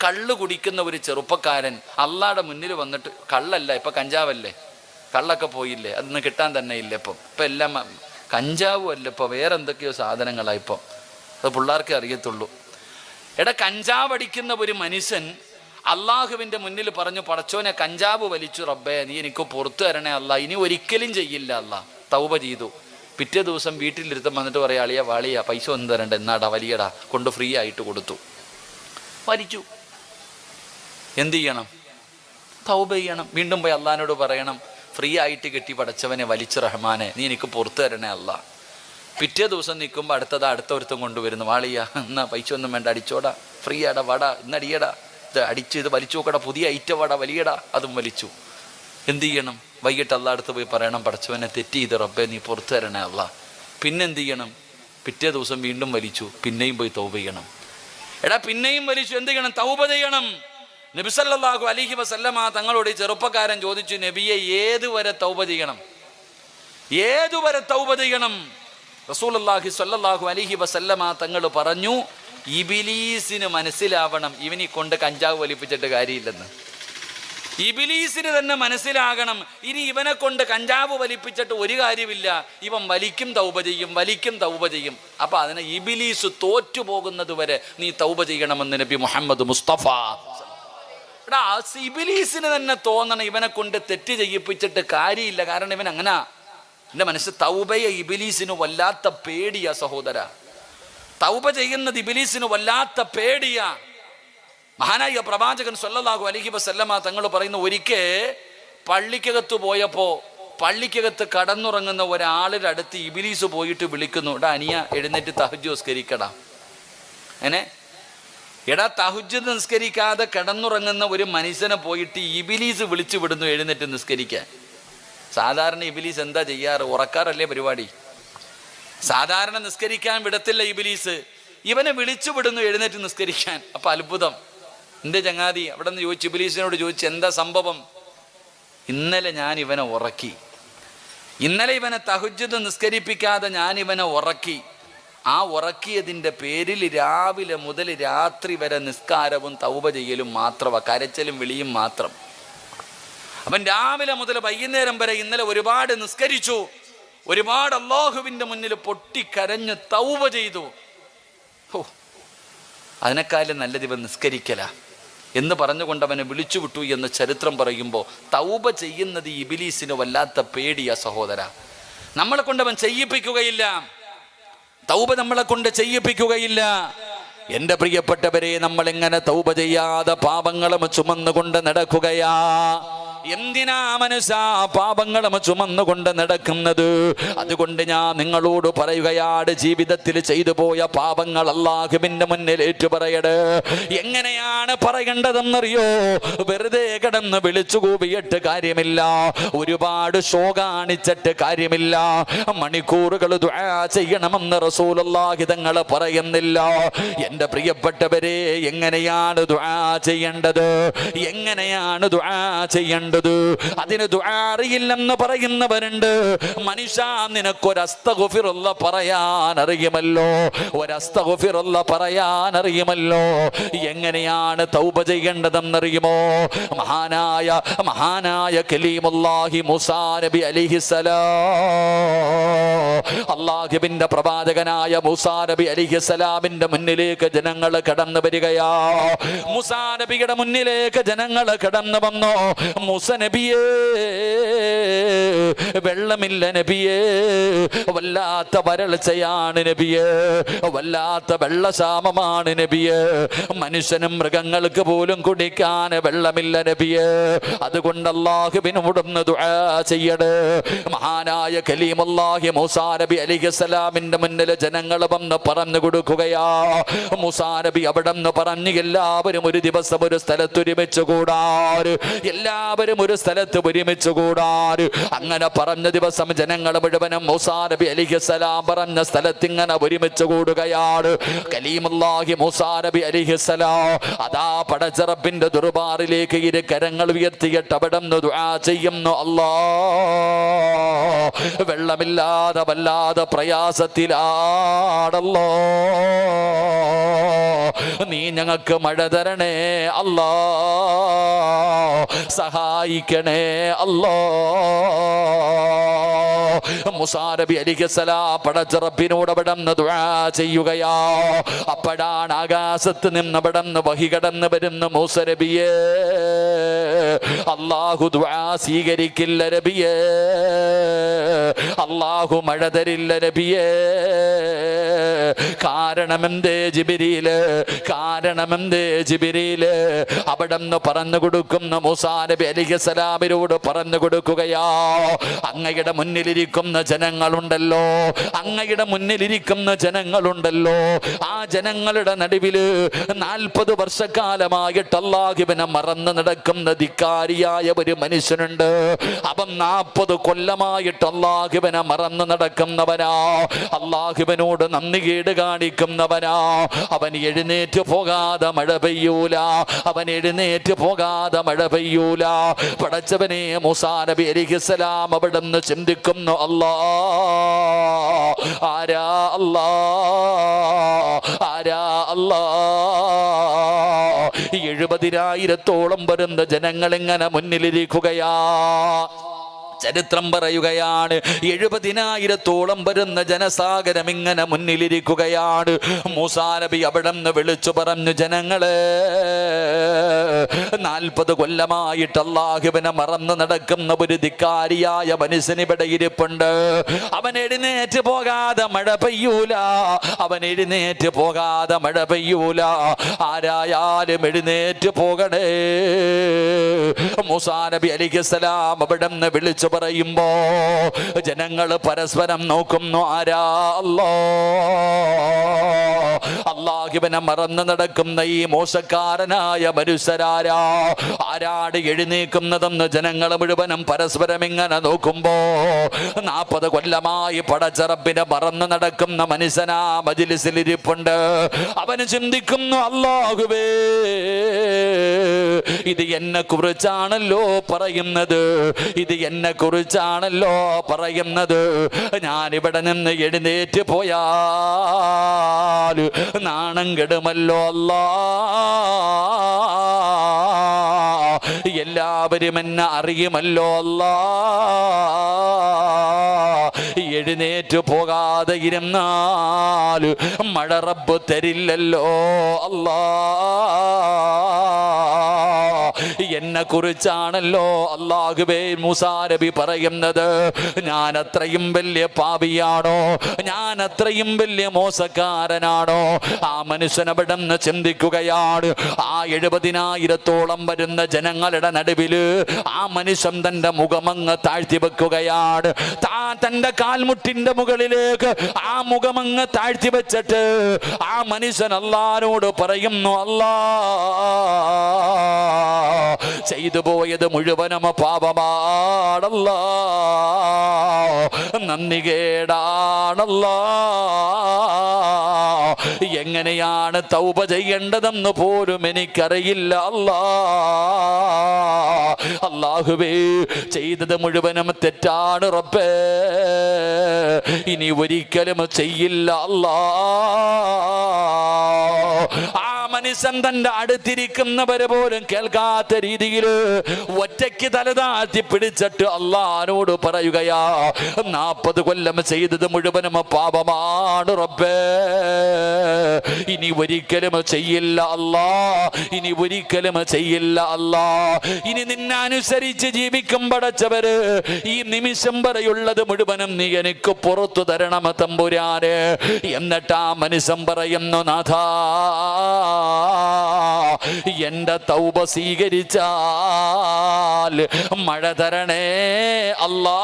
കള്ള് കുടിക്കുന്ന ഒരു ചെറുപ്പക്കാരൻ അള്ളാഹുടെ മുന്നിൽ വന്നിട്ട്, കള്ളല്ല ഇപ്പം കഞ്ചാവല്ലേ, കള്ളൊക്കെ പോയില്ലേ, അതൊന്നും കിട്ടാൻ തന്നെ ഇല്ല ഇപ്പം എല്ലാം കഞ്ചാവും അല്ല, ഇപ്പോൾ വേറെ എന്തൊക്കെയോ സാധനങ്ങളാണ് ഇപ്പം. അത് പിള്ളേർക്കേ അറിയത്തുള്ളൂ. എടാ, കഞ്ചാവ് അടിക്കുന്ന ഒരു മനുഷ്യൻ അള്ളാഹുവിൻ്റെ മുന്നിൽ പറഞ്ഞു, പടച്ചോനെ കഞ്ചാവ് വലിച്ചു റബ്ബേ, നീ എനിക്ക് പുറത്തു തരണേ അല്ലാ, ഇനി ഒരിക്കലും ചെയ്യില്ല അല്ലാ, തൗബ ചെയ്തു. പിറ്റേ ദിവസം വീട്ടിലിരുത്തം വന്നിട്ട് പറയാം, അളിയ വാളിയ പൈസ ഒന്നും തരണ്ട, എന്നാടാ വലിയടാ, കൊണ്ട് ഫ്രീ ആയിട്ട് കൊടുത്തു, വലിച്ചു. എന്ത് ചെയ്യണം? തൗബ ചെയ്യണം. വീണ്ടും പോയി അള്ളാഹിനോട് പറയണം, ഫ്രീ ആയിട്ട് കിട്ടി പടച്ചവനെ, വലിച്ചു റഹ്മാനെ, നീ എനിക്ക് പുറത്തു തരണേ അല്ലാ. പിറ്റേ ദിവസം നിൽക്കുമ്പോൾ അടുത്തൊരുത്തം കൊണ്ടുവരുന്നു, വാളിയ എന്നാ പൈസ ഒന്നും വേണ്ട, അടിച്ചോടാ, ഫ്രീ ആടാ, വാടാ, ഇന്നടിയടാ, ഇത് അടിച്ച് ഇത് വലിച്ചു നോക്കടാ, പുതിയ ഐറ്റം വാടാ, വലിയടാ, അതും വലിച്ചു. എന്ത് ചെയ്യണം? വൈകിട്ട് അള്ളാഹ് അടുത്ത് പോയി പറയണം, പടച്ചവനെ തെറ്റ് ചെയ്ത് റബ്ബേ നീ പുറത്തു തരണേ അല്ലാ. പിന്നെന്ത് ചെയ്യണം? പിറ്റേ ദിവസം വീണ്ടും വലിച്ചു, പിന്നെയും പോയി തൗബ ചെയ്യണം. എടാ പിന്നെയും വലിച്ചു, എന്ത് ചെയ്യണം? തൗബ ചെയ്യണം. നബി സല്ലല്ലാഹു അലൈഹി വസല്ലമ തങ്ങളോട് ചെറുപ്പക്കാരൻ ചോദിച്ചു, നബിയെ ഏതുവരെ തൗബ ചെയ്യണം, ഏതുവരെ തൗബ ചെയ്യണം? റസൂലുള്ളാഹി സ്വല്ലല്ലാഹു അലൈഹി വസല്ലമ തങ്ങൾ പറഞ്ഞു, ഇബിലീസിന് മനസ്സിലാവണം ഇവനെ കൊണ്ട് കഞ്ചാവ് വലിപ്പിച്ചിട്ട് കാര്യമില്ലെന്ന്. ഇബിലീസിന് തന്നെ മനസ്സിലാകണം ഇനി ഇവനെ കൊണ്ട് കഞ്ചാവ് വലിപ്പിച്ചിട്ട് ഒരു കാര്യമില്ല, ഇവൻ വലിക്കും തൗബ ചെയ്യും, വലിക്കും തൗബ ചെയ്യും. അപ്പൊ അതിനെ ഇബിലീസ് തോറ്റുപോകുന്നത് വരെ നീ തൗബ ചെയ്യണമെന്ന് നബി മുഹമ്മദ് മുസ്തഫ. എടാ ഇബിലീസിന് തന്നെ തോന്നണം ഇവനെ കൊണ്ട് തെറ്റ് ചെയ്യിപ്പിച്ചിട്ട് കാര്യമില്ല, കാരണം ഇവൻ അങ്ങനെ. എൻ്റെ മനസ്സ് തൗബയെ ഇബിലീസിന് വല്ലാത്ത പേടിയാ സഹോദര. തൗബ ചെയ്യുന്നത് ഇബിലീസിന് വല്ലാത്ത പേടിയാ. മഹാനായ പ്രവാചകൻ സ്വല്ലല്ലാഹു അലൈഹി വസല്ലമ തങ്ങൾ പറയുന്നു, ഒരിക്കൽ പള്ളിക്കകത്ത് പോയപ്പോൾ പള്ളിക്കകത്ത് കടന്നുറങ്ങുന്ന ഒരാളുടെ അടുത്ത് ഇബിലീസ് പോയിട്ട് വിളിക്കുന്നു, എടാ അനിയ എഴുന്നേറ്റ് തഹജ്ജുദ് നിസ്കരിക്കടാ. എടാ തഹജ്ജുദ് നിസ്കരിക്കാതെ കിടന്നുറങ്ങുന്ന ഒരു മനുഷ്യനെ പോയിട്ട് ഇബിലീസ് വിളിച്ചു വിടുന്നു എഴുന്നേറ്റ് നിസ്കരിക്കാൻ. സാധാരണ ഇബിലീസ് എന്താ ചെയ്യാറ്? ഉറക്കാറല്ലേ പരിപാടി. സാധാരണ നിസ്കരിക്കാൻ വിടത്തില്ല ഇബിലീസ്, ഇവനെ വിളിച്ചു വിടുന്നു എഴുന്നേറ്റ് നിസ്കരിക്കാൻ. അപ്പൊ അത്ഭുതം. എൻ്റെ ചങ്ങാതി അവിടെ നിന്ന് ചോദിച്ചു, ഇബിലീസിനോട് ചോദിച്ചു, എന്താ സംഭവം? ഇന്നലെ ഞാൻ ഇവനെ ഉറക്കി, ഇന്നലെ ഇവനെ തഹജ്ജുദ് നിസ്കരിപ്പിക്കാതെ ഞാൻ ഇവനെ ഉറക്കി. ആ ഉറക്കിയതിൻ്റെ പേരിൽ രാവിലെ മുതൽ രാത്രി വരെ നിസ്കാരവും തൗബ ചെയ്യലും മാത്രമാണ്, കരച്ചലും വിളിയും മാത്രം. അവൻ രാവിലെ മുതൽ വൈകുന്നേരം വരെ ഇന്നലെ ഒരുപാട് നിസ്കരിച്ചു, ഒരുപാട് അല്ലാഹുവിൻ്റെ മുന്നിൽ പൊട്ടിക്കരഞ്ഞ് തൗബ ചെയ്തു. ഓ, അതിനേക്കാളും നല്ലത് ഇവൻ നിസ്കരിക്കല എന്ന് പറഞ്ഞുകൊണ്ട് അവനെ വിളിച്ചു വിട്ടു എന്ന് ചരിത്രം പറയുമ്പോൾ തൗബ ചെയ്യുന്നത് ഇബിലീസിന് വല്ലാത്ത പേടിയാ സഹോദര. നമ്മളെ കൊണ്ട് അവൻ ചെയ്യിപ്പിക്കുകയില്ല, തൗബ നമ്മളെ കൊണ്ട് ചെയ്യിപ്പിക്കുകയില്ല. എൻ്റെ പ്രിയപ്പെട്ടവരെ, നമ്മളെങ്ങനെ തൗബ ചെയ്യാതെ പാപങ്ങളും ചുമന്നുകൊണ്ട് നടക്കുകയാ? എന്തിനാ മനസ്സാ പാപങ്ങളും ചുമന്നുകൊണ്ട് നടക്കുന്നത്? അതുകൊണ്ട് ഞാൻ നിങ്ങളോട് പറയുകയാണ്, ജീവിതത്തിൽ ചെയ്തു പോയ പാപങ്ങൾ അല്ലാഹുവിന്റെ മുന്നിൽ ഏറ്റുപറയട്. എങ്ങനെയാണ് പറയേണ്ടതെന്നറിയോ? വെറുതെ കിടന്ന് വിളിച്ചു കൂവിയിട്ട് കാര്യമില്ല, ഒരുപാട് ഷോ കാണിച്ചിട്ട് കാര്യമില്ല. മണിക്കൂറുകൾ ദുആ ചെയ്യണമെന്ന് റസൂലുള്ളാഹി തങ്ങൾ പറയുന്നില്ല. എൻ്റെ പ്രിയപ്പെട്ടവരെ, എങ്ങനെയാണ് ദുആ ചെയ്യേണ്ടത്? എങ്ങനെയാണ് ദുആ ചെയ്യേണ്ടത്? അതിന് ദുആ അറിയില്ലെന്ന് പറയുന്നവരുണ്ട്. മനുഷ്യ, നിനക്കൊരു അസ്തഗ്ഫിറുല്ലാ പറയാൻ അറിയുമല്ലോ, ഒരു അസ്തഗ്ഫിറുല്ലാ പറയാൻ അറിയുമല്ലോ. എങ്ങനെയാണ് തൗബ ചെയ്യേണ്ടതെന്നറിയുമോ? മഹാനായ കലീമുല്ലാഹി മൂസാ നബി അലൈഹിസ്സലാം, അല്ലാഹുവിന്റെ പ്രവാചകനായ മൂസാ നബി അലൈഹിസ്സലാമിന്റെ മുന്നിലേക്ക് ജനങ്ങൾ കടന്നു വരികയാ. മൂസാ നബിയുടെ മുന്നിലേക്ക് ജനങ്ങൾ കടന്നു വന്നു. മൂസ നബിയേ, വെള്ളമില്ല നബിയേ, വല്ലാത്ത വരൾച്ചയാണ് നബിയേ, വല്ലാത്ത വെള്ളക്ഷാമമാണ് നബിയേ, മനുഷ്യനും മൃഗങ്ങൾക്ക് പോലും കുടിക്കാൻ വെള്ളമില്ല നബിയേ. അതുകൊണ്ട് അല്ലാഹുവിനോടൊന്ന് ദുആ ചെയ്യട്. മഹാനായ കലീമുല്ലാഹി മൂസാ നബി അലൈഹിസ്സലാമിന്റെ മുന്നിൽ ജനങ്ങൾ വന്ന് പറഞ്ഞു കൊടുക്കുകയാ. മൂസാ നബി അവിടെ നിന്ന് പറഞ്ഞു, എല്ലാവരും ഒരു ദിവസം ഒരു സ്ഥലത്ത് ഒരുമിച്ച് കൂടാറ്, എല്ലാവരും ഒരു സ്ഥലത്ത് ഒരുമിച്ച് കൂടാറ്. അങ്ങനെ പറഞ്ഞ ദിവസം ജനങ്ങൾ മുഴുവനും മൂസാ നബി അലൈഹിസ്സലാം പറഞ്ഞ സ്ഥലത്ത് ഇങ്ങനെ ഒരുമിച്ച് കൂടുകയാണ്. കലീമുല്ലാഹി മൂസാ നബി അലൈഹിസ്സലാം അതാ പടച്ച റബ്ബിന്റെ ദർബാറിലേക്ക് ഇരു കരങ്ങൾ ഉയർത്തിയിട്ട് അവിടെ നിന്ന് ദുആ ചെയ്യുന്നു. അല്ലാഹ്, വെള്ളമില്ലാതെ വല്ലാതെ പ്രയാസത്തിലാണല്ലോ, നീ ഞങ്ങൾക്ക് മഴ തരണേ അല്ലാ, സഹായിക്കണേ അല്ലാ. മൂസാ നബി അലൈഹിസ്സലാം പടച്ച റബ്ബിനോട് അവിടെ നിന്ന് ദുആ ചെയ്യുകയാ. അപ്പോഴാണ് ആകാശത്ത് നിന്ന് അവിടെ നിന്ന് വഹി കടന്ന് വരുന്ന മൂസ നബിയേ, അല്ലാഹു ദുആ സ്വീകരിക്കില്ല നബിയേ, അല്ലാഹു മഴ തരില്ല നബിയേ. കാരണമെന്തേ ജിബ്രീല്, കാരണമെന്തേ ജിബ്രീല്? അവിടെ നിന്ന് പറഞ്ഞു കൊടുക്കുന്ന മൂസാ നബി അലൈഹിസ്സലാമിനോട് പറഞ്ഞു കൊടുക്കുകയാ, അങ്ങയുടെ മുന്നിലിരിക്കുന്ന ജനങ്ങളുണ്ടല്ലോ, അങ്ങയുടെ മുന്നിലിരിക്കുന്ന ജനങ്ങളുണ്ടല്ലോ, ആ ജനങ്ങളുടെ നടുവില് 40 വർഷക്കാലമായിട്ട് അല്ലാഹുവിനെ മറന്ന് നടക്കുന്ന ധിക്കാരിയായ ഒരു മനുഷ്യനുണ്ട്. അവൻ 40 കൊല്ലമായിട്ട് അല്ലാഹുവിനെ മറന്നു നടക്കുന്നവനാ, അല്ലാഹുവിനോട് നന്ദി കേട് കാണിക്കുന്നവനാ. അവൻ എഴുന്നേറ്റ് പോകാതെ മഴ പെയ്യൂല, അവൻ എഴുന്നേറ്റ് പോകാതെ മഴ പെയ്യൂല. പടച്ചവനെ, മൂസാ നബി അലൈഹിസ്സലാം അവിടുന്ന് ചിന്തിക്കുന്നു, അല്ലാ ആരാ അല്ലാ, ആരാ അല്ലാ. 70,000-ഓളം വരുന്ന ജനങ്ങൾ ഇങ്ങനെ മുന്നിലിരിക്കുകയാ. ചരിത്രം പറയുകയാണ്, 70,000-ഓളം വരുന്ന ജനസാഗരം ഇങ്ങനെ മുന്നിലിരിക്കുകയാണ്. മൂസാ നബി അവിടെ നിന്ന് വിളിച്ചു പറഞ്ഞു, ജനങ്ങളെ, 40 കൊല്ലമായിട്ട് അല്ലാഹുവിനെ മറന്നു നടക്കുന്ന ഒരു ധിക്കാരിയായ മനുഷ്യൻ ഇവിടെ ഇരിപ്പുണ്ട്. അവൻ എഴുന്നേറ്റ് പോകാതെ മഴ പെയ്യൂല, അവൻ എഴുന്നേറ്റ് പോകാതെ മഴ പെയ്യൂല. ആരായാലും എഴുന്നേറ്റ് പോകണേ. മൂസാ നബി അലൈഹിസ്സലാം അവിടെ നിന്ന് വിളിച്ചു പറയുമ്പോ ജനങ്ങൾ പരസ്പരം നോക്കുന്നു, ആരാ അല്ലാ. അല്ലാഹുവിനെ മറന്നു നടക്കുന്ന ഈ മോശക്കാരനായ മനുഷ്യരാരാ, ആരാണ് എഴുന്നേക്കുന്നതെന്ന് ജനങ്ങൾ മുഴുവനും പരസ്പരം ഇങ്ങനെ നോക്കുമ്പോ 40 കൊല്ലമായി പടച്ച റബ്ബിനെ മറന്നു നടക്കുന്ന മനുഷ്യനാ മജ്‌ലിസിൽ ഇരിപ്പുണ്ട്. അവന് ചിന്തിക്കുന്നു, അല്ലാഹുവേ, ഇത് എന്നെ കുറിച്ചാണല്ലോ പറയുന്നത്, ഇത് എന്നെ കുറിച്ചാണല്ലോ പറയുന്നത്. ഞാനിവിടെ നിന്ന് എഴുന്നേറ്റ് പോയാൽ നാണം കെടുമല്ലോ അല്ലാ. എല്ലാവരും എന്നെ അറിയുമല്ലോ അല്ലാ. എഴുന്നേറ്റ് പോകാതെ ഇരുന്നാൽ മഴ റബ്ബ് തരില്ലല്ലോ അല്ലാ. എന്നെ കുറിച്ചാണല്ലോ അല്ലാഹുവേ മൂസാ നബി പറയുന്നത്. ഞാൻ അത്രയും വലിയ പാപിയാണോ, ഞാൻ അത്രയും വലിയ മോശക്കാരനാണോ? ആ മനുഷ്യൻ അവിടെ നിന്ന് ചിന്തിക്കുകയാണ്. ആ 70,000-ഓളം വരുന്ന ജനങ്ങളുടെ നടുവില് ആ മനുഷ്യൻ തന്റെ മുഖമങ്ങ് താഴ്ത്തി വെക്കുകയാണ്. തന്റെ കാൽമുട്ടിന്റെ മുകളിലേക്ക് ആ മുഖമങ്ങ് താഴ്ത്തി വെച്ചിട്ട് ആ മനുഷ്യൻ അല്ലാഹുവോട് പറയുന്നു, അല്ലാ, ചെയ്തു പോയത് മുഴുവനും പാപമാണല്ലാ, നന്ദി കേടാണല്ലാ. എങ്ങനെയാണ് തൗബ ചെയ്യേണ്ടതെന്ന് പോലും എനിക്കറിയില്ല അല്ലാ. അല്ലാഹുവേ, ചെയ്തത് മുഴുവനും തെറ്റാണ് റബ്ബേ, ഇനി ഒരിക്കലും ചെയ്യില്ല അല്ലാ. ആ മനുഷ്യൻ തന്റെ അടുത്തിരിക്കുന്നവരെ പോലും കേൾക്കാത്ത രീതിയിൽ ഒറ്റയ്ക്ക് തലതാഴ്ത്തി പിടിച്ചിട്ട് അല്ലാഹുവോട് പറയുകയാ, 40 കൊല്ലം ചെയ്തത് മുഴുവനും പാപമാണ് റബ്ബേ, ഇനി ഒരിക്കലും ചെയ്യില്ല അല്ലാ, ഇനി ഒരിക്കലും ചെയ്യില്ല അല്ലാ. ഇനി നിന്നെ അനുസരിച്ച് ജീവിക്കും പടച്ചവര്, ഈ നിമിഷം വരെയുള്ളത് മുഴുവനും നീ എനിക്ക് പുറത്തു തരണം തമ്പുരാനെ. എന്നിട്ട് ആ മനുഷ്യൻ പറയുന്നു, നാഥാ, എന്റെ തൗബ സ്വീകരിച്ചാൽ മഴ തരണേ അല്ലാ,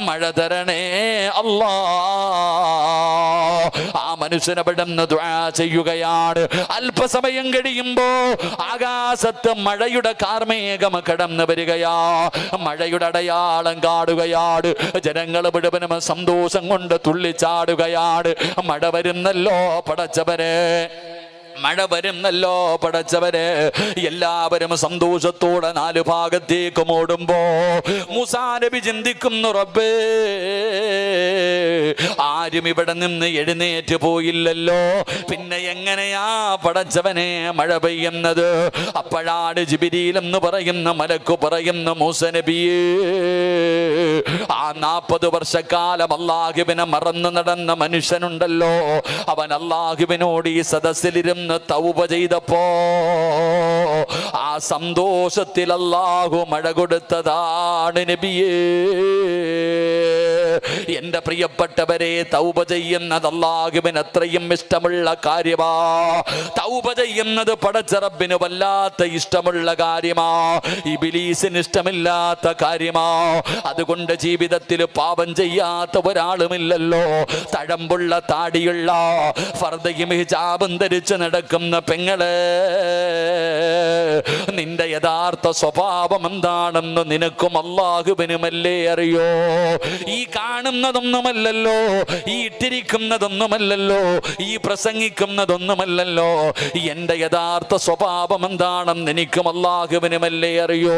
മഴ തരണേ അല്ലാ. ആ മനുഷ്യൻ അവിടെ നിന്ന് ദുആ ചെയ്യുകയാണ്. അല്പസമയം കഴിയുമ്പോ ആകാശത്ത് മഴയുടെ കാർമേഘം കടന്നു വരികയാ, മഴയുടെ അടയാളം കാണുകയാണ്. ജനങ്ങൾ മുഴുവനും സന്തോഷം കൊണ്ട് തുള്ളിച്ചാടുകയാണ്. മഴ വരുന്നല്ലോ പടച്ചവനെ, മഴ വരുന്നല്ലോ പടച്ചവരെ. എല്ലാവരും സന്തോഷത്തോടെ 4 ഭാഗത്തേക്ക് ഓടുമ്പോ മൂസാ നബി ചിന്തിക്കുന്നു, റബ്ബേ, ആരും ഇവിടെ നിന്ന് എഴുന്നേറ്റ് പോയില്ലല്ലോ, പിന്നെ എങ്ങനെയാ പടച്ചവനെ മഴ പെയ്യുന്നത്? അപ്പോഴാണ് ജിബ്രീൽ എന്ന് പറയുന്ന മലക്ക് പറയുന്ന, മൂസ നബിയേ, ആ 40 വർഷക്കാലം അല്ലാഹുവിനെ മറന്നു നടന്ന മനുഷ്യനുണ്ടല്ലോ, അവൻ അല്ലാഹുവിനോട് ഈ സദസ്സിലിരുന്ന് തൗബ ചെയ്തപ്പോ ആ സന്തോഷത്തിൽ അല്ലാഹു മഴ കൊടുത്തതാണ് നബിയേ. എൻ്റെ പ്രിയപ്പെട്ടവരെ, തൗബ ചെയ്യുന്നത് അല്ലാഹുവിന് അത്രയും ഇഷ്ടമുള്ള കാര്യമാ. തൗബ ചെയ്യുന്നത് പടച്ച റബ്ബിന് വല്ലാത്ത ഇഷ്ടമുള്ള കാര്യമാ, ഇബ്ലീസിന് ഇഷ്ടമില്ലാത്ത കാര്യമാ. അതുകൊണ്ട് ജീവിതത്തിൽ പാപം ചെയ്യാത്ത ഒരാളുമില്ലല്ലോ. തഴമ്പുള്ള താടിയുള്ള ഫർദയും ഹിജാബും ധരിച്ച് നടക്കുന്ന പെങ്ങളെ, നിന്റെ യഥാർത്ഥ സ്വഭാവം എന്താണെന്ന് നിനക്കും അല്ലാഹുവിനുമല്ലേ അറിയോ? ഈ കാണുന്നതൊന്നുമല്ലല്ലോ, ഈ ഇട്ടിരിക്കുന്നതൊന്നുമല്ലല്ലോ, ഈ പ്രസംഗിക്കുന്നതൊന്നുമല്ലല്ലോ. എൻ്റെ യഥാർത്ഥ സ്വഭാവം എന്താണെന്ന് എനിക്കും അല്ലാഹുവിനുമല്ലേ അറിയോ?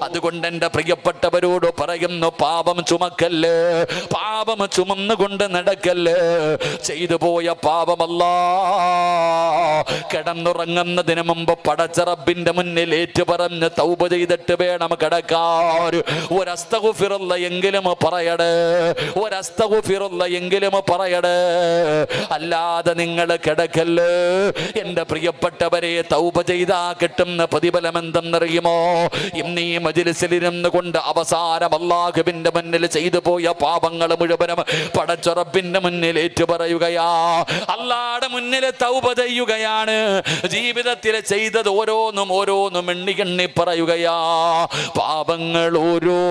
അതുകൊണ്ട് എൻ്റെ പ്രിയപ്പെട്ടവരോട് പറയുന്നു, പാപം ചുമക്കല്ലേ, പാപം ചുമന്നുകൊണ്ട് നടക്കല്ലേ. ചെയ്തു പോയ പാപമല്ല, കിടന്നുറങ്ങുന്നതിന് മുമ്പ് പടച്ച റബ്ബിന്റെ മുന്നിൽ ഏറ്റുപറഞ്ഞ് തൗബ ചെയ്തിട്ട് വേണം കിടക്കാൻ. ഒരസ്തഗ്ഫിറുള്ള എങ്കിലും പറയടേ, ഒരസ്തഗ്ഫിറുള്ള എങ്കിലും പറയടേ, അല്ലാതെ നിങ്ങൾ കിടക്കല്ലേ. എൻ്റെ പ്രിയപ്പെട്ടവരെ, തൗബ ചെയ്താ കിട്ടുന്ന പ്രതിഫലം എന്തെന്നറിയുമോ? ഇന്ന് ഈ മജ്‌ലിസിലിരുന്ന് കൊണ്ട് അവസാനം അല്ലാഹുവിന്റെ മുന്നിൽ ചെയ്തു പോയ പാപങ്ങൾ മുഴുവനും പടച്ച റബ്ബിന്റെ മുന്നിൽ ഏറ്റുപറയുകയാ, അല്ലാഹുവിന്റെ മുന്നിൽ തൗബ ചെയ്യുകയാണ്. ജീവിതത്തിൽ ചെയ്തത് ഓരോന്നും ഓരോന്നും എണ്ണി എണ്ണി പറയുകയാ. പാപങ്ങൾ ഓരോ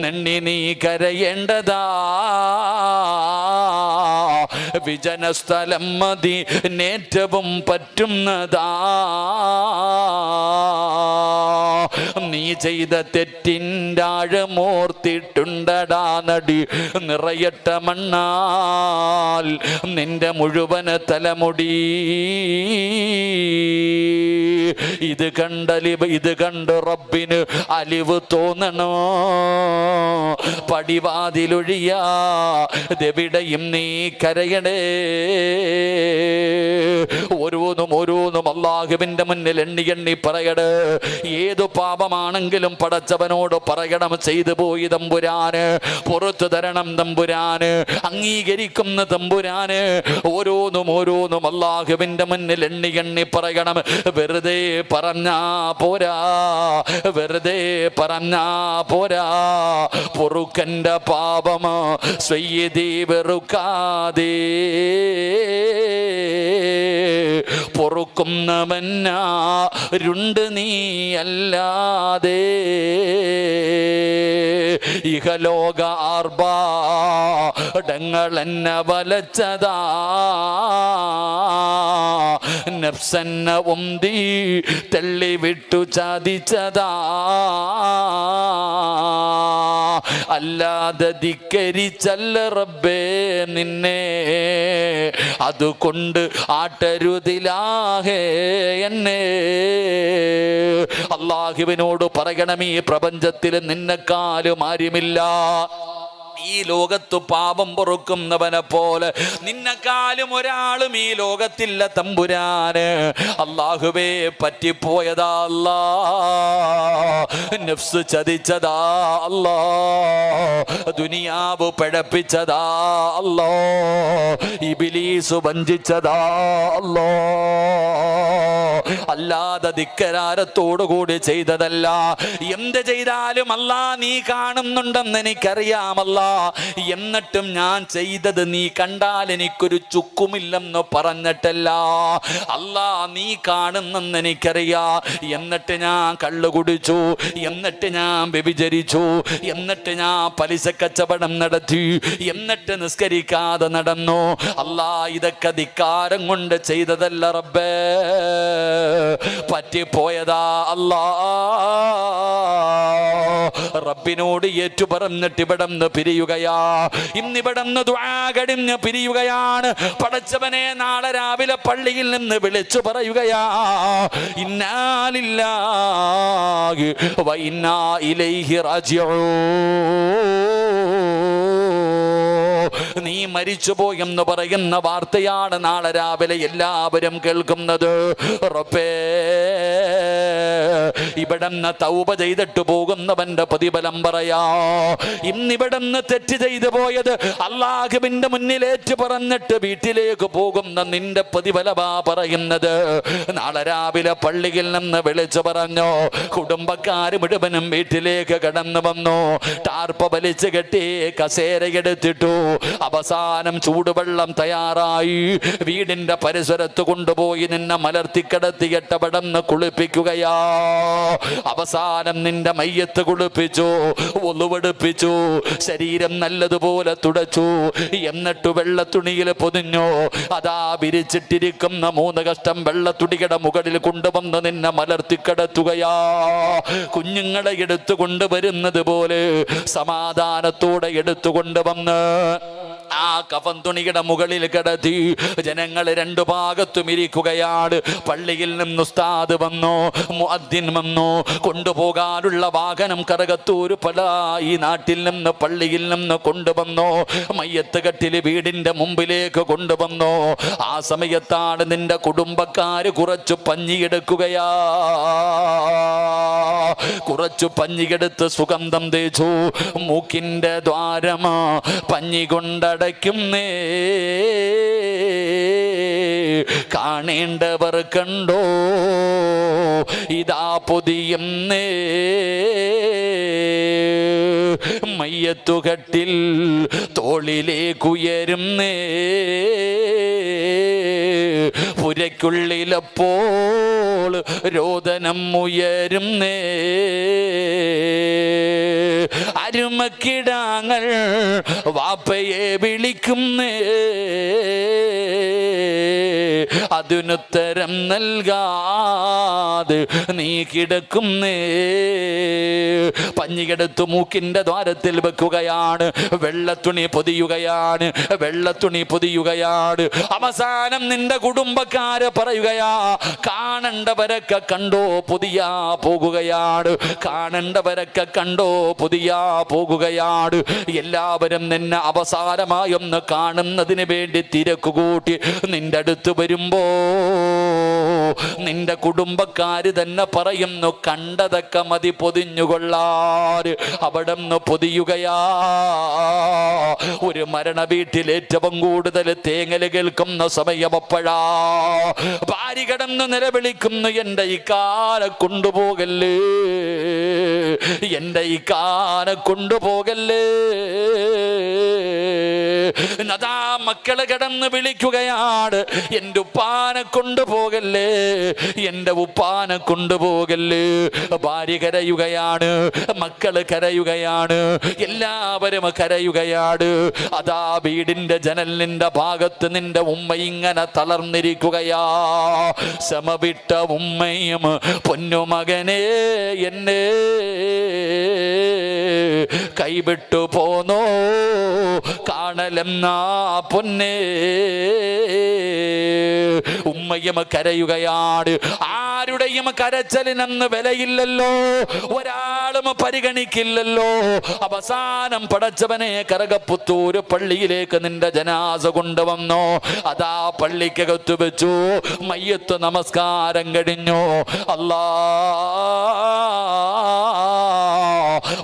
എണ്ണി നീ കരയേണ്ടതാ, വിജന സ്ഥലം മതി നേറ്റവും പറ്റുന്നതാ. നീ ചെയ്ത തെറ്റിൻ്റെ ആഴമോർത്തിട്ടുണ്ടടാ നടി, നിറയട്ട മണ്ണാൽ നിന്റെ മുഴുവൻ തലമുടി. ഇത് കണ്ട് റബ്ബിന് അലിവ് തോന്നണോ? പടിവാതിലൊഴിയാതെവിടെയും നീ കരയണേ. ഓരോന്നും അല്ലാഹുവിന്റെ മുന്നിൽ എണ്ണി എണ്ണി പറയണേ. ഏതു പാപമാണെങ്കിലും പടച്ചവനോട് പറയണം, ചെയ്തു പോയി തമ്പുരാന്, പുറത്തു തരണം തമ്പുരാന്, അംഗീകരിക്കുന്ന തമ്പുരാന്. ഓരോന്നും അല്ലാഹുവിന്റെ മുന്നിൽ എണ്ണി എണ്ണി പറയണം. വെറുതെ പറഞ്ഞാ പോരാ, വെറുതെ പറഞ്ഞാ പോരാ. പൊറുക്കന്റെ പാപം സയ്യിദി വെറുക്കാതെ, പൊറുക്കുന്നവനാരുണ്ട് നീ അല്ലാതെ. ഇഹലോക ആർഭാടങ്ങൾ എന്നെ വലച്ചതാ, നഫ്സെന്ന ഉന്തി തള്ളിവിട്ടു ചതിച്ചതാ. അല്ലാതെ ധിക്കരിച്ചല്ല റബ്ബേ നിന്നെ, അതുകൊണ്ട് ആട്ടരുതിലാഹേ എന്നെ. അല്ലാഹുവിനോട് പറയണം, ഈ പ്രപഞ്ചത്തിൽ നിന്നെക്കാളും ആരുമില്ല. ഈ ലോകത്ത് പാപം പൊറുക്കുന്നവനെ പോലെ നിന്നെക്കാളും ഒരാളും ഈ ലോകത്തില്ല തമ്പുരാന്. അല്ലാഹുവേ, പറ്റിപ്പോയതാ അല്ലാ, നഫ്സ് ചതിച്ചതാ അല്ലാ, ദുനിയാവ് പഴപ്പിച്ചതാ അല്ലാ, ഇബ്ലീസ് വഞ്ചിച്ചതാ അല്ലാ. അല്ലാതെ ധിക്കാരത്തോടുകൂടി ചെയ്തതല്ല. എന്ത് ചെയ്താലും അല്ലാ നീ കാണുന്നുണ്ടെന്ന് എനിക്കറിയാമല്ല. എന്നിട്ടും ഞാൻ ചെയ്തത് നീ കണ്ടാൽ എനിക്കൊരു ചുക്കുമില്ലെന്ന് പറഞ്ഞിട്ടല്ല. അല്ലാ നീ കാണുന്നെന്ന് എനിക്കറിയാ. എന്നിട്ട് ഞാൻ കള്ളു കുടിച്ചു, എന്നിട്ട് ഞാൻ വ്യഭിചരിച്ചു, എന്നിട്ട് ഞാൻ പലിശ കച്ചവടം നടത്തി, എന്നിട്ട് നിസ്കരിക്കാതെ നടന്നു. അല്ലാ ഇതൊക്കെ ധിക്കാരം കൊണ്ട് ചെയ്തതല്ല റബ്ബേ, പറ്റിപ്പോയതാ അല്ലാ. റബ്ബിനോട് ഏറ്റുപറഞ്ഞിട്ട് ഇവിടന്ന് പിരിയുകയാ. ഇന്നിവിടന്ന് ദുആ കഴിഞ്ഞ് പിരിയുകയാണ്. പടച്ചവനെ, നാളെ രാവിലെ പള്ളിയിൽ നിന്ന് വിളിച്ചു പറയുകയാ, ഇന്നാ ലില്ലാഹി വ ഇന്നാ ഇലൈഹി റാജിഊൻ. നീ മരിച്ചുപോയെന്ന് പറയുന്ന വാർത്തയാണ് നാളെ രാവിലെ എല്ലാവരും കേൾക്കുന്നത്. റബ്ബേ, ഇവിടെന്ന് തൗബ ചെയ്തിട്ട് പോകുന്നവന്റെ പ്രതിഫലം പറയാ. ഇന്നിവിടെന്ന് തെറ്റ് ചെയ്തു പോയത് അള്ളാഹുവിന്റെ മുന്നിലേറ്റ് പറഞ്ഞിട്ട് വീട്ടിലേക്ക് പോകുന്ന നിന്റെ പ്രതിഫലമാ പറയുന്നത്. നാളെ രാവിലെ പള്ളിയിൽ നിന്ന് വിളിച്ചു പറഞ്ഞു, കുടുംബക്കാർ മുഴുവനും വീട്ടിലേക്ക് കടന്നു വന്നു. ടാർപ്പ വലിച്ചു കെട്ടി കസേരയെടുത്തിട്ടു. അവസാനം ചൂടുവെള്ളം തയ്യാറായി. വീടിന്റെ പരിസരത്ത് കൊണ്ടുപോയി നിന്നെ മലർത്തിക്കിടത്തിയിട്ട് അവിടെന്ന് കുളിപ്പിക്കുകയാ. അവസാനം നിന്റെ മയ്യത്ത് കുളിപ്പിച്ചു, ഒളുവെടുപ്പിച്ചു, ശരീരം നല്ലതുപോലെ തുടച്ചു. എന്നിട്ട് വെള്ളത്തുണിയിൽ പൊതിഞ്ഞു. അതാ വിരിച്ചിട്ടിരിക്കുന്ന 3 കഷ്ടം വെള്ളത്തുണിയുടെ മുകളിൽ കൊണ്ടുവന്ന് നിന്നെ മലർത്തിക്കിടത്തുകയാ. കുഞ്ഞുങ്ങളെ എടുത്തു കൊണ്ടുവരുന്നത് പോലെ സമാധാനത്തോടെ എടുത്തു കൊണ്ടുവന്ന് ആ കഫൻ തുണിയുടെ മുകളിൽ കിടത്തി. ജനങ്ങൾ 2 ഭാഗത്തും ഇരിക്കുകയാണ്. പള്ളിയിൽ നിന്ന് ഉസ്താദ് വന്നു, മുഅദ്ദിൻ വന്നു. കൊണ്ടുപോകാനുള്ള വാഹനം കറകത്തൂർ പല ഈ നാട്ടിൽ നിന്ന് പള്ളിയിൽ നിന്ന് കൊണ്ടുവന്നു. മയ്യത്ത് കെട്ടിൽ വീടിന്റെ മുമ്പിലേക്ക് കൊണ്ടുവന്നു. ആ സമയത്താണ് നിന്റെ കുടുംബക്കാര് കുറച്ചു പഞ്ഞിയെടുക്കുകയാ. കുറച്ചു പഞ്ഞിയെടുത്ത് സുഗന്ധം തേച്ചു. മൂക്കിന്റെ ദ്വാരമാ പഞ്ഞി കൊണ്ടടയ്ക്കുന്നേ, കാണേണ്ടവർ കണ്ടോ ഇതാ പൊതിയുന്നേ. മയ്യത്തുകട്ടിൽ തോളിലേക്കുയരുന്നേ. പുരയ്ക്കുള്ളിലപ്പോൾ രോദനം ഉയരുന്നേ. അരുമക്കിടാങ്ങൾ വാപ്പയെ വിളിക്കുന്നേ. അതിനുത്തരം നൽകാതെ നീ കിടക്കുന്നേ. പഞ്ഞിയെടുത്ത് മൂക്കിന്റെ ദ്വാരത്തിൽ വെക്കുകയാണ്. വെള്ളത്തുണി പൊതിയുകയാണ്, വെള്ളത്തുണി പൊതിയുകയാണ്. അവസാനം നിന്റെ കുടുംബക്കാര് പറയുകയാ, കാണണ്ടവരൊക്കെ കണ്ടോ പൊതിയാ പോകുകയാണ്, കാണണ്ടവരൊക്കെ കണ്ടോ പൊതിയാ പോകുകയാണ്. എല്ലാവരും നിന്നെ അവസാനമായൊന്ന് കാണുന്നതിന് വേണ്ടി തിരക്കുകൂട്ടി നിന്റെ അടുത്ത് വരുമ്പോ നിന്റെ കുടുംബക്കാര് തന്നെ പറയുന്നു, കണ്ടതൊക്കെ മതി പൊതിഞ്ഞുകൊള്ളാറ്. അവിടെ നിന്ന് പൊതിയുകയാ. ഒരു മരണ വീട്ടിൽ ഏറ്റവും കൂടുതൽ തേങ്ങല് കേൾക്കുന്ന സമയം അപ്പോഴാ. ഭാര്യ കിടന്ന് നിലവിളിക്കുന്നു, എന്റെ ഈ കാല കൊണ്ടുപോകല്ലേ, എന്റെ ഈ കാല കൊണ്ടുപോകല്ലേ. അതാ മക്കള് കിടന്ന് വിളിക്കുകയാണ്, എന്റെ ഉപ്പാനെ കൊണ്ടുപോകല്ലേ, എന്റെ ഉപ്പാനെ കൊണ്ടുപോകല്ലേ. ഭാര്യ കരയുകയാണ്, മക്കള് കരയുകയാണ്, എല്ലാവരും കരയുകയാണ്. അതാ വീടിന്റെ ജനലിന്റെ ഭാഗത്ത് നിന്റെ ഉമ്മ ഇങ്ങനെ തളർന്നിരിക്കുകയാ. സമവിട്ട ഉമ്മയും പൊന്നുമകനെ എന്നെ കൈവിട്ടു പോന്നോ കാണലെന്നാ പൊന്നേ. ഉമ്മയും കരയുകയാണ്. ആരുടെയും കരച്ചലിനന്ന് വിലയില്ലല്ലോ, ഒരാളും പരിഗണിക്കില്ലല്ലോ. അവസാനം പടച്ചവനെ കരകപ്പുത്തൂര് പള്ളിയിലേക്ക് നിന്റെ ജനാസ കൊണ്ടുവന്നു. അതാ പള്ളിക്കകത്ത് വെച്ചു. മയ്യത്ത് നമസ്കാരം കഴിഞ്ഞു. അല്ലാ,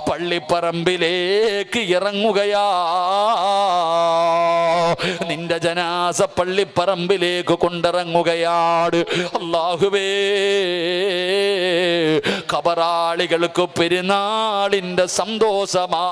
പള്ളിപ്പറമ്പിലേക്ക് ഇറങ്ങുകയാ. നിന്റെ ജനാസ പള്ളിപ്പറമ്പിലേക്ക് കൊണ്ടിറങ്ങുകയാണ്. അല്ലാഹുവേ, ഖബറാളികൾക്ക് പെരുന്നാളിന്റെ സന്തോഷമാ.